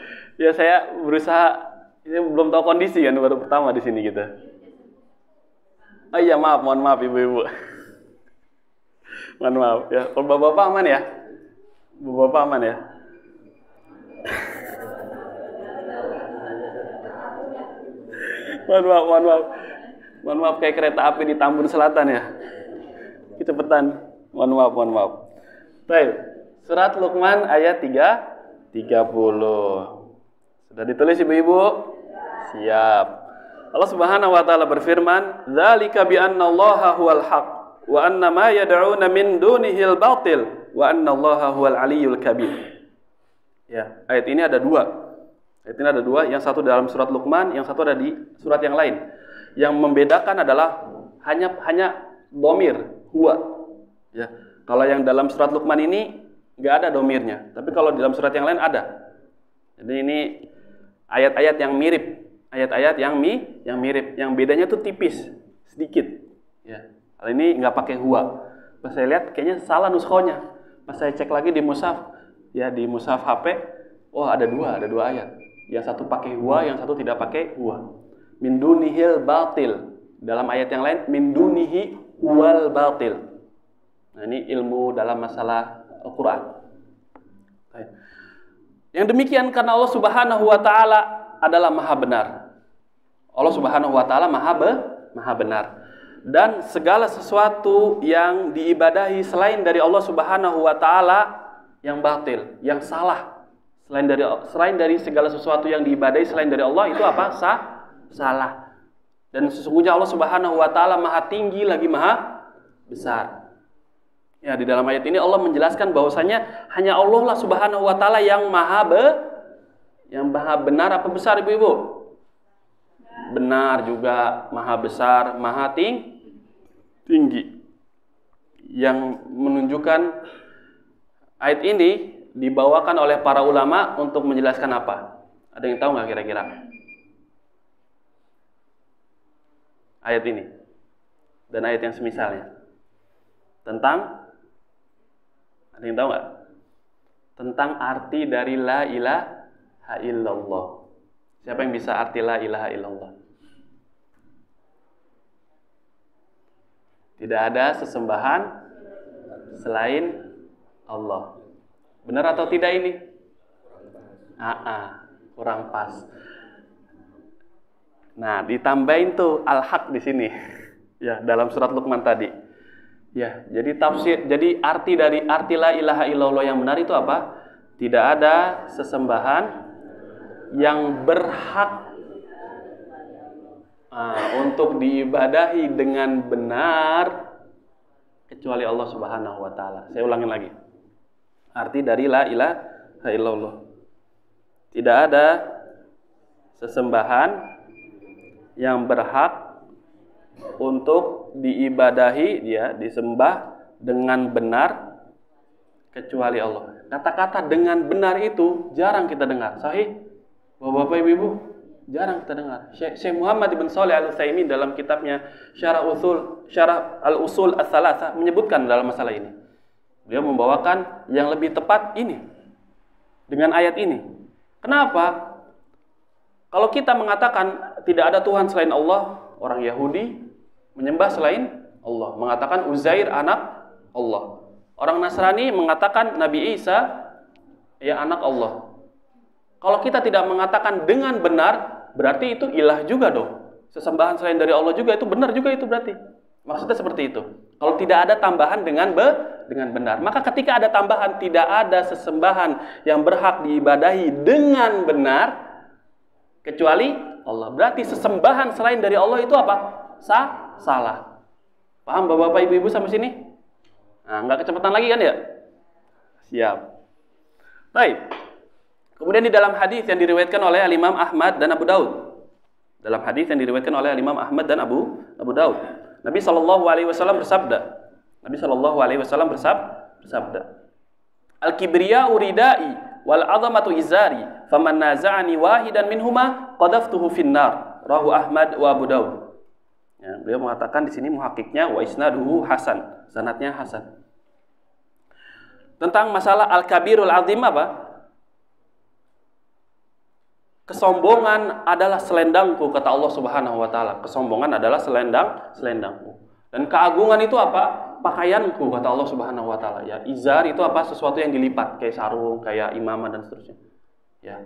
Ya saya berusaha, saya belum tahu kondisi kan, baru pertama di sini gitu. Oh iya, mohon maaf ibu-ibu. Mohon maaf ya. Kalau bapak-bapak aman ya? Bapak aman ya? Mohon maaf kayak kereta api di Tambun Selatan ya. Cepetan. Mohon maaf. Baik. Surat Luqman ayat 30. Sudah ditulis ibu-ibu? Siap. Allah Subhanahu wa taala berfirman, "Dzalika bi anna Allaha huwal haq wa anna ma yad'una min dunihil batil wa anna Allaha huwal aliyyul kabir." Ya, ayat ini ada dua. Ayat ini ada dua, yang satu dalam surat Luqman, yang satu ada di surat yang lain. Yang membedakan adalah hanya domir, huwa. Ya, kalau yang dalam surat Luqman ini nggak ada domirnya, tapi kalau dalam surat yang lain ada. Jadi ini ayat-ayat yang mirip, yang mirip, yang bedanya tuh tipis, sedikit. Ya, hal ini nggak pakai huwa. Pas saya lihat kayaknya salah nuskhonya. Pas saya cek lagi di mushaf, ya di mushaf HP, oh ada dua ayat. Yang satu pakai huwa, yang satu tidak pakai huwa. Min dunihil batil. Dalam ayat yang lain, min dunihi wal batil. Nah, ini ilmu dalam masalah Al-Quran. Yang demikian karena Allah Subhanahu wa taala adalah maha benar. Allah Subhanahu wa taala maha benar. Dan segala sesuatu yang diibadahi selain dari Allah Subhanahu wa taala yang batil, yang salah. Selain dari segala sesuatu yang diibadahi selain dari Allah itu apa? Salah. Dan sesungguhnya Allah Subhanahu wa taala maha tinggi lagi maha besar. Ya, di dalam ayat ini Allah menjelaskan bahwasanya hanya Allah lah Subhanahu wa taala yang maha benar apa besar ibu-ibu? Benar juga, maha besar, maha tinggi. Yang menunjukkan ayat ini dibawakan oleh para ulama untuk menjelaskan apa? Ada yang tahu nggak kira-kira? Ayat ini dan ayat yang semisalnya tentang, ada yang tahu nggak? Tentang arti dari la ilaha illallah. Siapa yang bisa arti la ilaha illallah? Tidak ada sesembahan selain Allah. Benar atau tidak ini? Kurang pas. Nah, ditambahin tuh al-haq di sini. Ya, dalam surat Luqman tadi. Ya, jadi arti dari arti la ilaha illallah yang benar itu apa? Tidak ada sesembahan yang berhak untuk diibadahi dengan benar kecuali Allah Subhanahu wa taala. Saya ulangin lagi. Arti dari la ilaha illallah. Tidak ada sesembahan yang berhak untuk diibadahi, disembah dengan benar kecuali Allah. Kata-kata dengan benar itu jarang kita dengar. Sahih? Bapak-bapak, ibu-ibu, jarang kita dengar. Syekh Muhammad ibn Shalih Al-Utsaimin dalam kitabnya Syarah Al-Usul Ats-Tsalatsah menyebutkan dalam masalah ini. Beliau membawakan yang lebih tepat ini dengan ayat ini. Kenapa? Kalau kita mengatakan tidak ada Tuhan selain Allah, orang Yahudi menyembah selain Allah, mengatakan Uzair anak Allah. Orang Nasrani mengatakan Nabi Isa ya anak Allah. Kalau kita tidak mengatakan dengan benar, berarti itu ilah juga dong. Sesembahan selain dari Allah juga itu benar juga itu berarti. Maksudnya seperti itu. Kalau tidak ada tambahan dengan benar, maka ketika ada tambahan tidak ada sesembahan yang berhak diibadahi dengan benar kecuali Allah. Berarti sesembahan selain dari Allah itu apa? Salah. Paham Bapak-bapak, Ibu-ibu sampai sini? Nah, nggak kecepatan lagi kan ya? Siap. Baik. Kemudian di dalam hadis yang diriwayatkan oleh Imam Ahmad dan Abu Daud. Dalam hadis yang diriwayatkan oleh Imam Ahmad dan Abu Daud. Nabi SAW bersabda. Al-kibriya'u ridai wal 'azamatu izari, faman naza'ani wahidan minhuma qadaftuhu finnar. Rawahu Ahmad wa Abu Daud. Ya, beliau mengatakan di sini muhakkiknya wa isnaduhu hasan, sanadnya hasan. tentang masalah al-kabirul azim apa? Kesombongan adalah selendangku, kata Allah Subhanahu wa taala. Kesombongan adalah selendangku. Dan keagungan itu apa? Pakaianku, kata Allah Subhanahu wa taala. Ya, izar itu apa? Sesuatu yang dilipat, kayak sarung, kayak imamah dan seterusnya. Ya.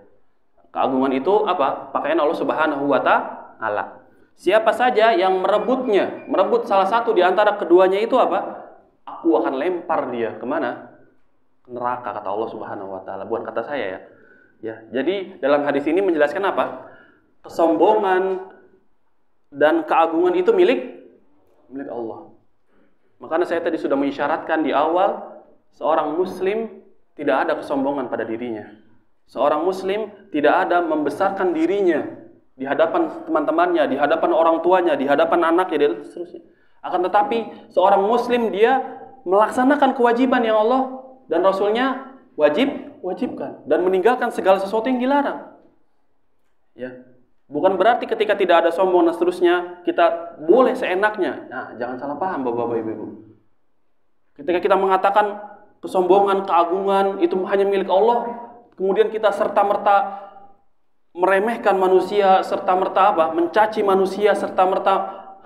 Keagungan itu apa? Pakaian Allah Subhanahu wa taala. Siapa saja yang merebut salah satu di antara keduanya itu apa? Aku akan lempar dia kemana? Ke neraka, kata Allah Subhanahu wa taala. Bukan kata saya ya. Ya, jadi dalam hadis ini menjelaskan apa? Kesombongan dan keagungan itu milik Allah. Makanya saya tadi sudah mengisyaratkan di awal, seorang muslim tidak ada kesombongan pada dirinya. Seorang muslim tidak ada membesarkan dirinya di hadapan teman-temannya, di hadapan orang tuanya, di hadapan anaknya, dan seterusnya. Akan tetapi seorang muslim dia melaksanakan kewajiban yang Allah dan Rasulnya wajibkan dan meninggalkan segala sesuatu yang dilarang. Ya. Bukan berarti ketika tidak ada sombong dan seterusnya kita boleh seenaknya. Nah, jangan salah paham Bapak-bapak Ibu-ibu. Ketika kita mengatakan kesombongan, keagungan itu hanya milik Allah, kemudian kita serta-merta meremehkan manusia, serta-merta apa? Mencaci manusia, serta-merta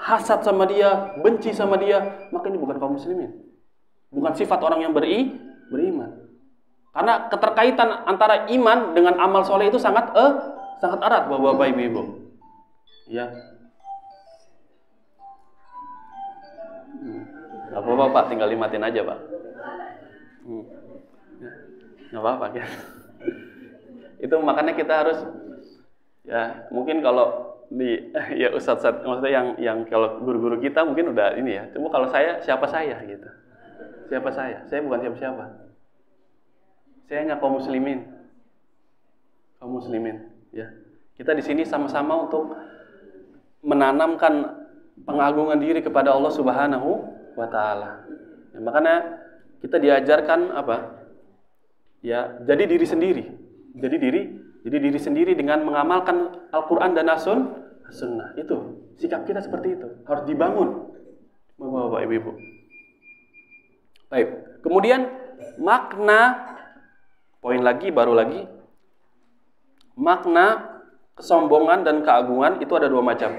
hasad sama dia, benci sama dia, maka ini bukan kaum muslimin. Bukan sifat orang yang beriman. Karena keterkaitan antara iman dengan amal soleh itu sangat erat, Bapak-bapak Ibu-ibu. Ya. Gak apa-apa Pak, tinggal dimatiin aja Pak. Gak apa-apa ya. Itu makanya kita harus, ya mungkin kalau ya ustadz maksudnya yang kalau guru-guru kita mungkin udah ini ya. Cuma kalau saya, siapa saya gitu. Siapa saya? Saya bukan siapa-siapa. Saya hanya kaum muslimin. Kaum muslimin. Ya, kita di sini sama-sama untuk menanamkan pengagungan diri kepada Allah Subhanahu wa taala. Ya, makanya kita diajarkan apa? Ya, jadi diri sendiri. Jadi diri sendiri dengan mengamalkan Al-Qur'an dan As-Sunnah. Itu sikap kita seperti itu, harus dibangun. Bapak-bapak, Ibu-ibu. Baik. Kemudian makna baru lagi makna kesombongan dan keagungan itu ada dua macam.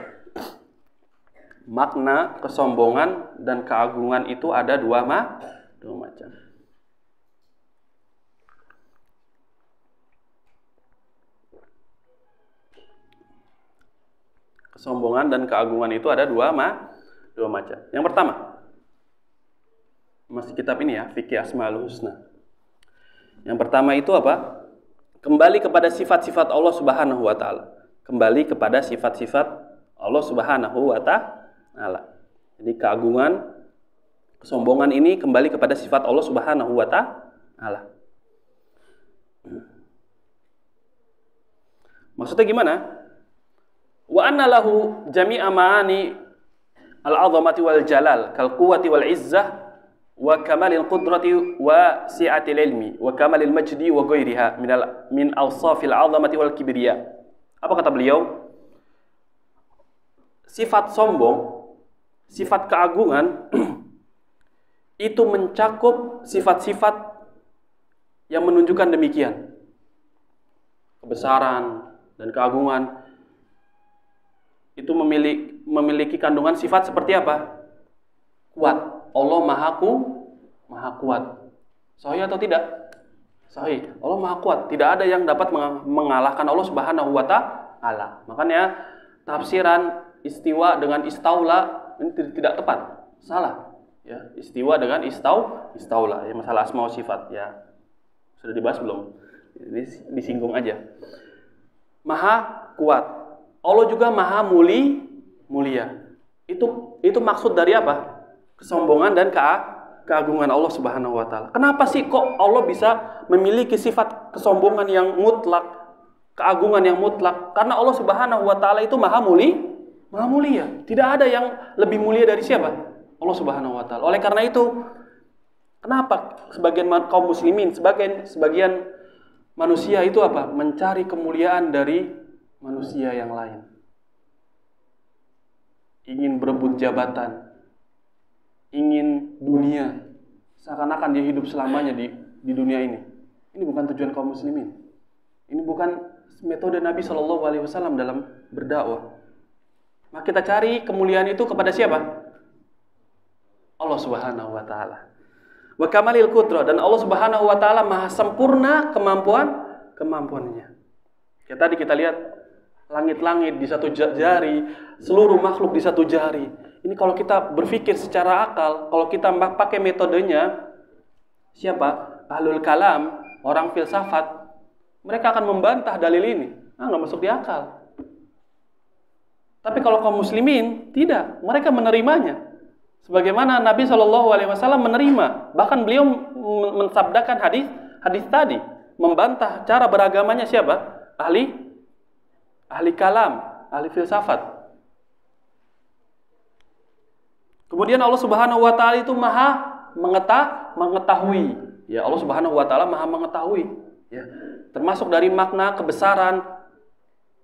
Makna kesombongan dan keagungan itu ada dua macam. Kesombongan dan keagungan itu ada dua macam. Yang pertama, masih kitab ini ya, Fiqh Asmaul Husna. Yang pertama itu apa? Kembali kepada sifat-sifat Allah Subhanahu wa taala. Kembali kepada sifat-sifat Allah Subhanahu wa taala. Jadi keagungan, kesombongan ini kembali kepada sifat Allah Subhanahu wa taala. Maksudnya gimana? Wa anna lahu jami'a ma'ani al-'azamati wal jalal kal quwwati wal 'izzah wa kamalil qudrati wa si'atil ilmi wa kamalil majdi wa ghairiha min awsafil 'azamati wal kibriya. Apa kata beliau? Sifat sombong, sifat keagungan itu mencakup sifat-sifat yang menunjukkan demikian. Kebesaran dan keagungan itu memiliki kandungan sifat seperti apa? Kuat. Allah maha kuat. Sahih atau tidak? Sahih. Allah maha kuat. Tidak ada yang dapat mengalahkan Allah Subhanahu wa taala. Makanya tafsiran istiwa dengan istaula ini tidak tepat. Salah. Ya, istiwa dengan istaula. Ya, masalah asma wa sifat ya. Sudah dibahas belum? Ini disinggung aja. Maha kuat. Allah juga maha mulia. Itu maksud dari apa? Kesombongan dan keagungan Allah Subhanahu wa taala. Kenapa sih kok Allah bisa memiliki sifat kesombongan yang mutlak, keagungan yang mutlak? Karena Allah Subhanahu wa taala itu maha mulia. Tidak ada yang lebih mulia dari siapa? Allah Subhanahu wa taala. Oleh karena itu, kenapa sebagian kaum muslimin, sebagian manusia itu apa? Mencari kemuliaan dari manusia yang lain. Ingin berebut jabatan, ingin dunia, seakan-akan dia hidup selamanya di dunia ini. Ini bukan tujuan kaum muslimin. Ini bukan metode Nabi SAW dalam berdakwah. Maka kita cari kemuliaan itu kepada siapa? Allah Subhanahu wa taala. Wa kamalil qudrah, dan Allah Subhanahu wa taala maha sempurna kemampuannya. Ya, tadi kita lihat langit-langit di satu jari, seluruh makhluk di satu jari. Ini kalau kita berpikir secara akal, kalau kita pakai metodenya siapa? Ahlul kalam, orang filsafat, mereka akan membantah dalil ini. Nggak masuk di akal. Tapi kalau kaum muslimin, tidak. Mereka menerimanya. Sebagaimana Nabi SAW menerima. Bahkan beliau mensabdakan hadis tadi. Membantah cara beragamanya siapa? Ahli kalam, ahli filsafat. Kemudian Allah Subhanahu wa taala itu maha mengetahui. Ya, Allah Subhanahu wa taala maha mengetahui. Ya. Termasuk dari makna kebesaran,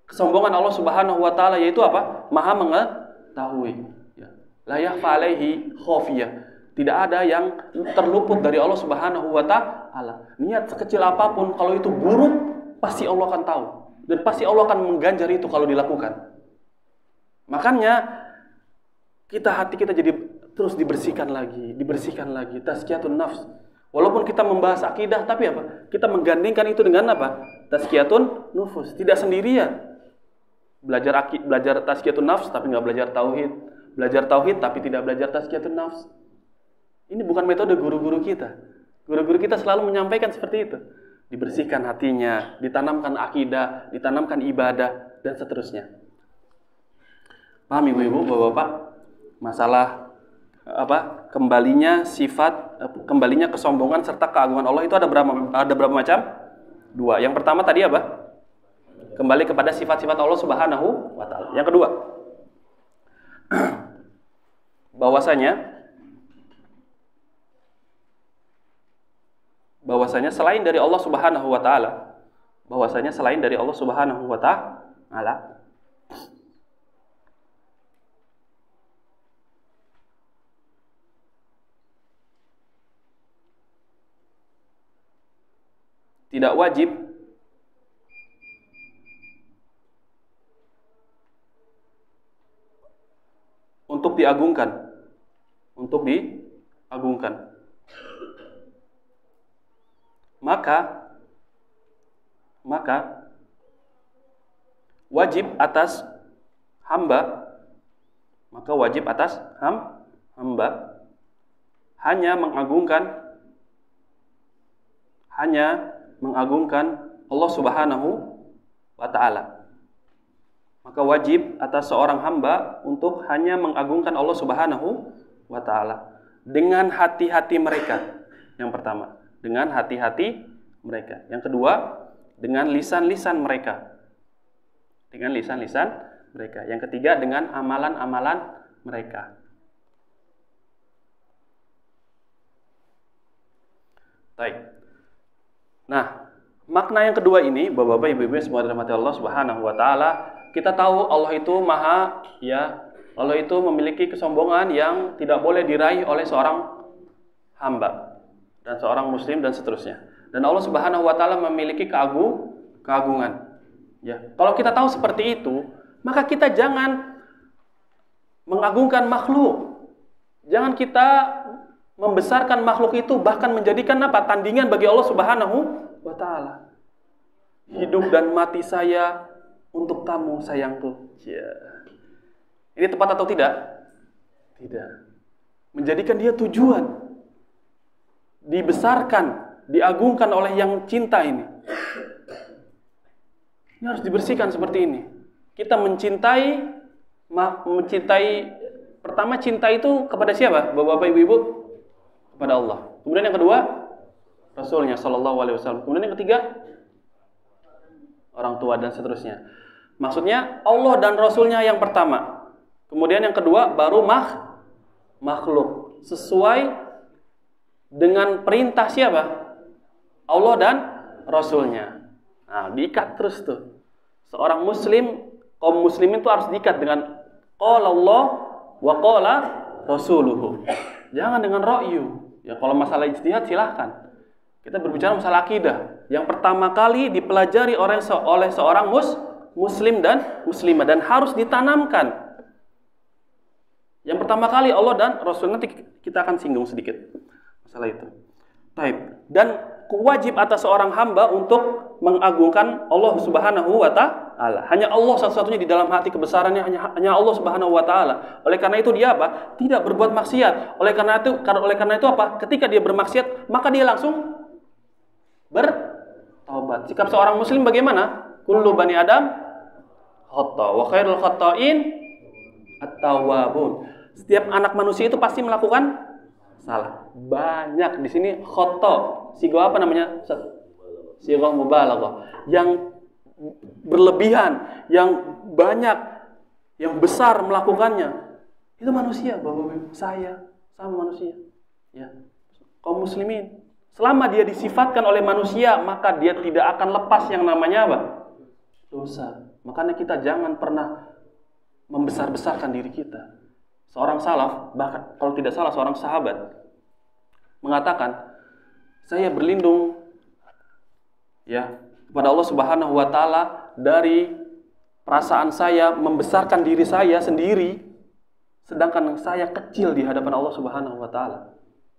kesombongan Allah Subhanahu wa taala yaitu apa? Maha mengetahui. Ya. La yakhfa alaihi khafiyah. Tidak ada yang terluput dari Allah Subhanahu wa taala. Niat sekecil apapun kalau itu buruk, pasti Allah akan tahu dan pasti Allah akan mengganjar itu kalau dilakukan. Makanya hati kita jadi terus dibersihkan lagi, tazkiyatun nafs. Walaupun kita membahas akidah, tapi apa? Kita menggandingkan itu dengan apa? Tazkiyatun nufus, tidak sendirian. Belajar tazkiyatun nafs tapi nggak belajar tauhid. Belajar tauhid tapi tidak belajar tazkiyatun nafs. Ini bukan metode guru-guru kita. Guru-guru kita selalu menyampaikan seperti itu. Dibersihkan hatinya, ditanamkan akidah, ditanamkan ibadah, dan seterusnya. Paham ibu-ibu, bapak-bapak? Masalah kembalinya kesombongan serta keagungan Allah itu ada berapa macam? 2. Yang pertama tadi apa? Kembali kepada sifat-sifat Allah Subhanahu wa taala. Yang kedua, bahwasanya selain dari Allah Subhanahu wa taala, tidak wajib untuk diagungkan. Maka wajib atas hamba hanya mengagungkan Allah Subhanahu wa taala. Maka wajib atas seorang hamba untuk hanya mengagungkan Allah Subhanahu wa taala dengan hati-hati mereka. Yang pertama, dengan hati-hati mereka. Yang kedua, dengan lisan-lisan mereka. Yang ketiga, dengan amalan-amalan mereka. Baik. Nah, makna yang kedua ini, Bapak-bapak, Ibu-ibu yang semua dirahmati Allah Subhanahu wa taala, kita tahu Allah itu Allah itu memiliki kesombongan yang tidak boleh diraih oleh seorang hamba dan seorang muslim dan seterusnya. Dan Allah Subhanahu wa taala memiliki keagungan. Ya, kalau kita tahu seperti itu, maka kita jangan mengagungkan makhluk. Jangan kita membesarkan makhluk itu, bahkan menjadikan tandingan bagi Allah Subhanahu wa taala. Hidup dan mati saya untuk kamu, sayangku. Ya. Ini tepat atau tidak? Tidak. Menjadikan dia tujuan. Dibesarkan, diagungkan oleh yang cinta ini. Ini harus dibersihkan seperti ini. Kita mencintai, pertama cinta itu kepada siapa? Bapak-bapak, ibu-ibu? Kepada Allah. Kemudian yang kedua, Rasulnya Shallallahu Alaihi Wasallam. Kemudian yang ketiga, orang tua dan seterusnya. Maksudnya Allah dan Rasulnya yang pertama. Kemudian yang kedua baru makhluk. Sesuai dengan perintah siapa? Allah dan Rasulnya. Nah, diikat terus tuh. Seorang muslim, kaum muslimin itu harus diikat dengan qala Allah wa qala rasuluhu. Jangan dengan ra'yu. Ya, kalau masalah ijtihad silahkan. Kita berbicara masalah akidah. Yang pertama kali dipelajari oleh seorang muslim dan muslimah dan harus ditanamkan. Yang pertama kali Allah dan Rasul, nanti kita akan singgung sedikit masalah itu. Baik. Dan wajib atas seorang hamba untuk mengagungkan Allah Subhanahu wa taala. Hanya Allah satu-satunya di dalam hati kebesarannya, hanya Allah Subhanahu wa taala. Oleh karena itu dia apa? Tidak berbuat maksiat. Oleh karena itu apa? Ketika dia bermaksiat, maka dia langsung bertaubat. Sikap seorang muslim bagaimana? Kullu bani Adam khata wa khairul khata'in at-tawwabun. Setiap anak manusia itu pasti melakukan salah. Banyak di sini khata. Sigo apa namanya? Sigo mubalaghah. Yang berlebihan, yang banyak, yang besar melakukannya. Itu manusia, Bapak-Ibu. Saya sama manusia. Ya. Kaum muslimin. Selama dia disifatkan oleh manusia, maka dia tidak akan lepas yang namanya apa? Dosa. Makanya kita jangan pernah membesar-besarkan diri kita. Seorang salaf, bahkan kalau tidak salah seorang sahabat, mengatakan, saya berlindung ya kepada Allah Subhanahu wa taala dari perasaan saya membesarkan diri saya sendiri, sedangkan saya kecil di hadapan Allah Subhanahu wa taala.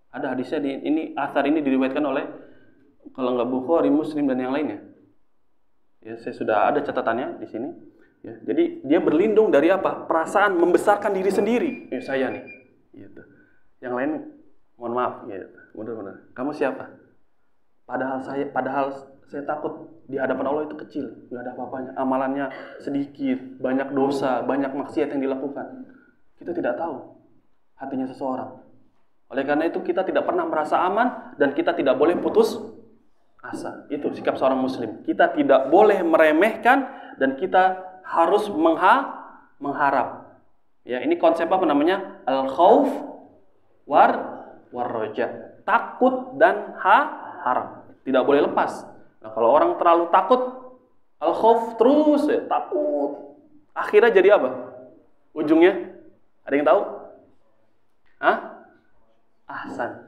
Ada hadisnya atsar ini diriwayatkan oleh kalau enggak Bukhari, Muslim dan yang lainnya. Ya, saya sudah ada catatannya di sini. Ya, jadi dia berlindung dari apa? Perasaan membesarkan diri sendiri. Saya nih. Gitu. Yang lain mohon maaf gitu. Benar-benar. Kamu siapa? Padahal saya takut di hadapan Allah itu kecil, nggak ada apa-apanya. Amalannya sedikit, banyak dosa, banyak maksiat yang dilakukan. Kita tidak tahu hatinya seseorang. Oleh karena itu kita tidak pernah merasa aman dan kita tidak boleh putus asa. Itu sikap seorang muslim. Kita tidak boleh meremehkan dan kita harus mengharap. Ya, ini konsep apa namanya? Al-khauf war-raja. Takut dan harap. Tidak boleh lepas. Nah, kalau orang terlalu takut, al-khauf terus ya, takut. Akhirnya jadi apa? Ujungnya? Ada yang tahu? Ahsan.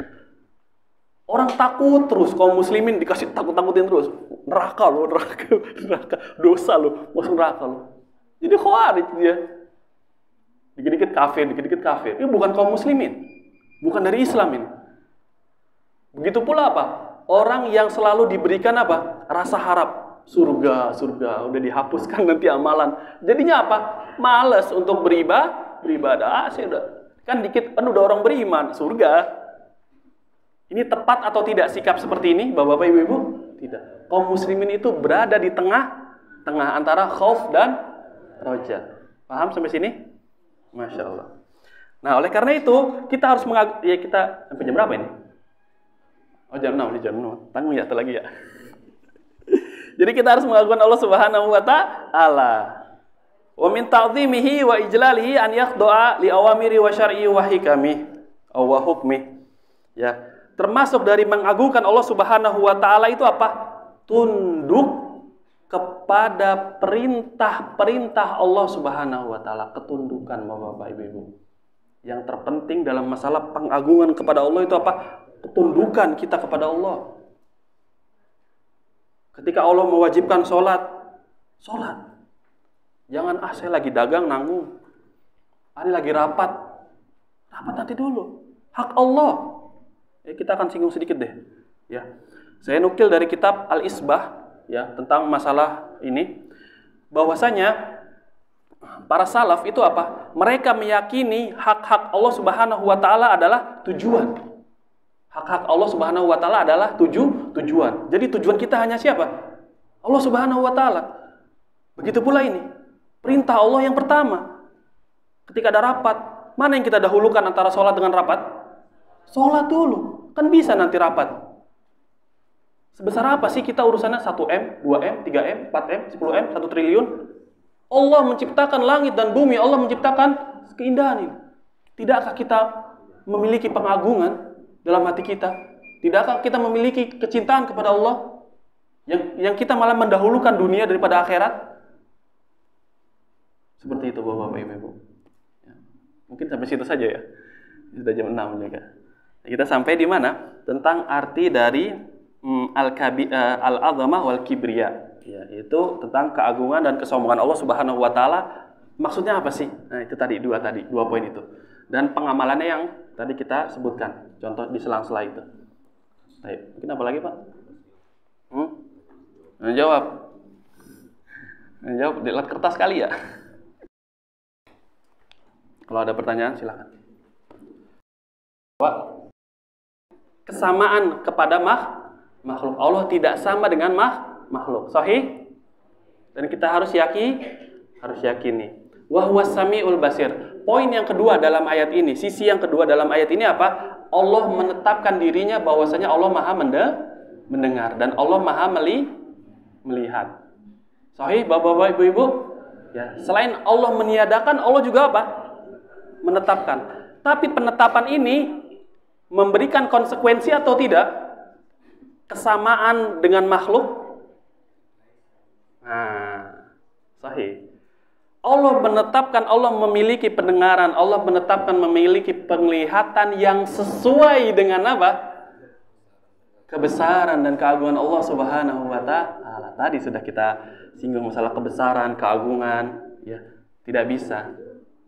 Orang takut terus, kaum muslimin dikasih takut-takutin terus. Neraka loh, neraka. Dosa loh, masuk neraka loh. Jadi khawarij dia. Dikit-dikit kafir. Ini bukan kaum muslimin. Bukan dari Islam ini. Begitu pula apa? Orang yang selalu diberikan apa? Rasa harap. Surga. Udah dihapuskan nanti amalan. Jadinya apa? Malas untuk beribadah. Kan dikit kan udah orang beriman. Surga. Ini tepat atau tidak sikap seperti ini, Bapak-bapak, Ibu-ibu? Tidak. Kaum muslimin itu berada di tengah antara khauf dan roja. Paham sampai sini? Masya Allah. Nah, oleh karena itu kita harus kita sampai jam berapa ini? Oh, jam 6, jam 6. Tanggung ya, lagi ya. Jadi kita harus mengagungkan Allah Subhanahu wa taala. Wa min ta'zimihi wa ijlalihi an yakhda'a li awamiri wa syar'i wa hikami wa hukmi. Ya, termasuk dari mengagungkan Allah Subhanahu wa taala itu apa? Tunduk kepada perintah-perintah Allah Subhanahu wa taala, ketundukan Bapak Ibu. Yang terpenting dalam masalah pengagungan kepada Allah itu apa? Ketundukan kita kepada Allah. Ketika Allah mewajibkan sholat. Jangan saya lagi dagang nanggung. Ini lagi rapat nanti dulu. Hak Allah. Kita akan singgung sedikit deh. Ya, saya nukil dari kitab Al-Isbah ya tentang masalah ini. Bahwasanya para salaf itu apa? Mereka meyakini hak-hak Allah Subhanahu wa taala adalah tujuan. Hak-hak Allah Subhanahu wa taala adalah tujuan. Jadi tujuan kita hanya siapa? Allah Subhanahu wa taala. Begitu pula ini. Perintah Allah yang pertama. Ketika ada rapat, mana yang kita dahulukan antara sholat dengan rapat? Sholat dulu. Kan bisa nanti rapat. Sebesar apa sih kita urusannya? 1M, 2M, 3M, 4M, 10M, 1 triliun? Allah menciptakan langit dan bumi. Allah menciptakan keindahan ini. Tidakkah kita memiliki pengagungan dalam hati kita? Tidakkah kita memiliki kecintaan kepada Allah? Yang kita malah mendahulukan dunia daripada akhirat? Seperti itu Bapak Ibu. Ya. Mungkin sampai situ saja ya. Sudah jam 6 juga. Kita sampai di mana? Tentang arti dari al-azamah wal kibriya. Ya, itu tentang keagungan dan kesombongan Allah Subhanahu wa taala. Maksudnya apa sih? Nah, itu tadi dua poin itu. Dan pengamalannya yang tadi kita sebutkan, contoh di selang-sela itu. Baik, mungkin apa lagi, Pak? Jawab. Jawab di lat kertas kali ya. Kalau ada pertanyaan silakan. Pak, kesamaan kepada makhluk Allah tidak sama dengan makhluk. Sahih? Dan kita harus yakini. Wa huwas samiul basir. Poin yang kedua dalam ayat ini, sisi yang kedua dalam ayat ini apa? Allah menetapkan dirinya bahwasanya Allah Maha mendengar dan Allah Maha melihat. Sahih, Bapak-bapak, Ibu-ibu? Ya, selain Allah meniadakan, Allah juga apa? Menetapkan. Tapi penetapan ini memberikan konsekuensi atau tidak? Kesamaan dengan makhluk? Nah, sahih. Allah menetapkan, Allah memiliki pendengaran, Allah menetapkan memiliki penglihatan yang sesuai dengan apa? Kebesaran dan keagungan Allah Subhanahu wa taala. Tadi sudah kita singgung masalah kebesaran, keagungan, ya. Tidak bisa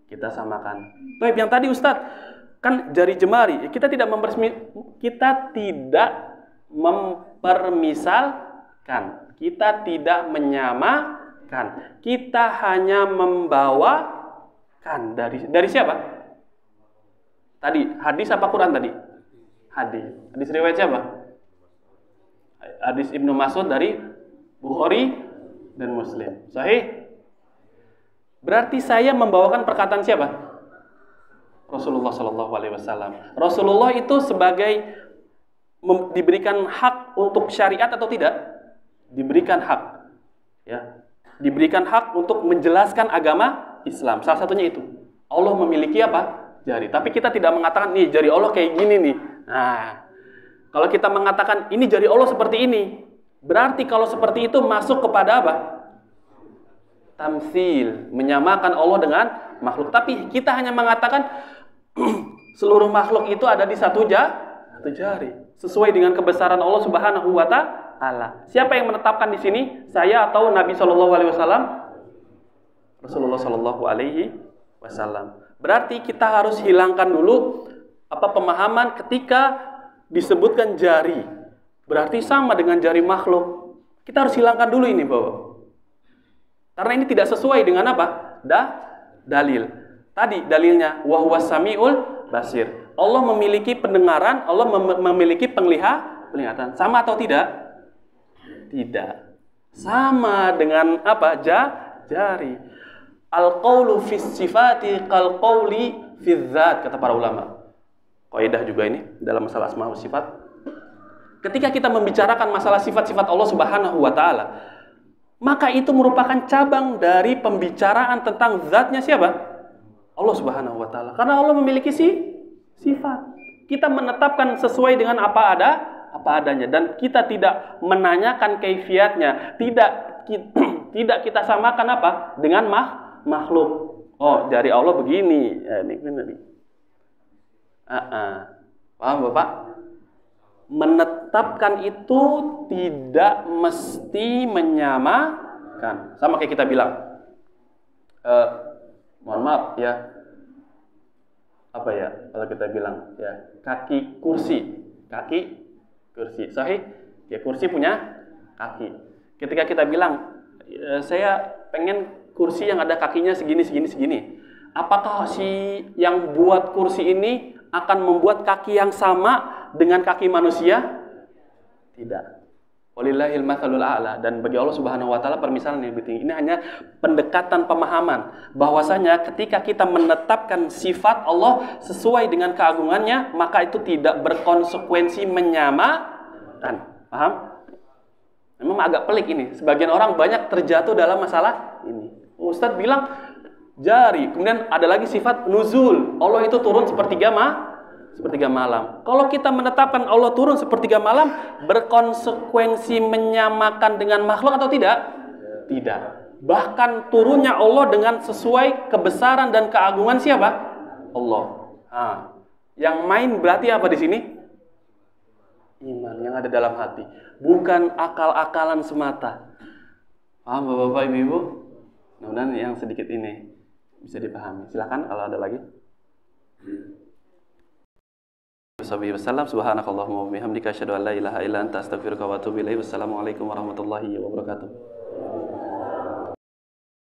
kita samakan. Baik, yang tadi Ustadz, kan jari jemari, kita tidak mempermisalkan, kita tidak menyamakan. Kita hanya membawakan dari siapa? Tadi hadis apa Quran tadi? Hadis riwayat siapa? Hadis Ibnu Mas'ud dari Bukhari dan Muslim. Sahih? Berarti saya membawakan perkataan siapa? Rasulullah Shallallahu Alaihi Wasallam. Rasulullah itu sebagai diberikan hak untuk syariat atau tidak? Diberikan hak, ya. Diberikan hak untuk menjelaskan agama Islam. Salah satunya itu. Allah memiliki apa? Jari. Tapi kita tidak mengatakan, nih jari Allah kayak gini nih. Nah, kalau kita mengatakan, ini jari Allah seperti ini. Berarti kalau seperti itu masuk kepada apa? Tamtsil. Menyamakan Allah dengan makhluk. Tapi kita hanya mengatakan, seluruh makhluk itu ada di satu jari. Sesuai dengan kebesaran Allah Subhanahu wa ta'ala. Siapa yang menetapkan di sini? Saya atau Nabi Shallallahu Alaihi Wasallam? Rasulullah Shallallahu Alaihi Wasallam. Berarti kita harus hilangkan dulu pemahaman ketika disebutkan jari. Berarti sama dengan jari makhluk. Kita harus hilangkan dulu ini, Bapak. Karena ini tidak sesuai dengan apa? Dalil. Tadi dalilnya wa huwas samiul basir. Allah memiliki pendengaran, Allah memiliki penglihatan. Sama atau tidak? Tidak. Sama dengan apa? Jari. Al-qawlu fis sifati kal qawli fil dzat, kata para ulama. Kaidah juga ini dalam masalah asma wa sifat. Ketika kita membicarakan masalah sifat-sifat Allah Subhanahu wa taala, maka itu merupakan cabang dari pembicaraan tentang zatnya siapa? Allah Subhanahu wa taala. Karena Allah memiliki sifat. Kita menetapkan sesuai dengan apa adanya, dan kita tidak menanyakan kaifiatnya, tidak kita samakan apa dengan makhluk. Oh, jari Allah begini. Ya, ini. Paham Bapak? Menetapkan itu tidak mesti menyamakan. Sama kayak kita bilang, mohon maaf ya, apa ya kalau kita bilang ya, kaki kursi. Sahih? Ya, kursi punya kaki. Ketika kita bilang, saya pengen kursi yang ada kakinya segini. Apakah si yang buat kursi ini akan membuat kaki yang sama dengan kaki manusia? Tidak. Walillahil matsalul a'la. Dan bagi Allah Subhanahu wa taala permisalan yang lebih tinggi. Ini hanya pendekatan pemahaman bahwasanya ketika kita menetapkan sifat Allah sesuai dengan keagungannya, maka itu tidak berkonsekuensi menyamakan. Paham? Memang agak pelik ini. Sebagian orang banyak terjatuh dalam masalah ini. Ustadz bilang jari, kemudian ada lagi sifat nuzul. Allah itu turun sepertiga malam. Kalau kita menetapkan Allah turun sepertiga malam, berkonsekuensi menyamakan dengan makhluk atau tidak? Tidak. Bahkan turunnya Allah dengan sesuai kebesaran dan keagungan siapa? Allah. Yang main berarti apa di sini? iman yang ada dalam hati, bukan akal-akalan semata. Paham Bapak-bapak, Ibu-ibu? Mudah-mudahan yang sedikit ini bisa dipahami. Silakan kalau ada lagi. Wassalamualaikum subhanakallahumma wa bihamdika asyhadu an la ilaha illa anta astaghfiruka wa atubu ilaik. Wassalamualaikum warahmatullahi wabarakatuh.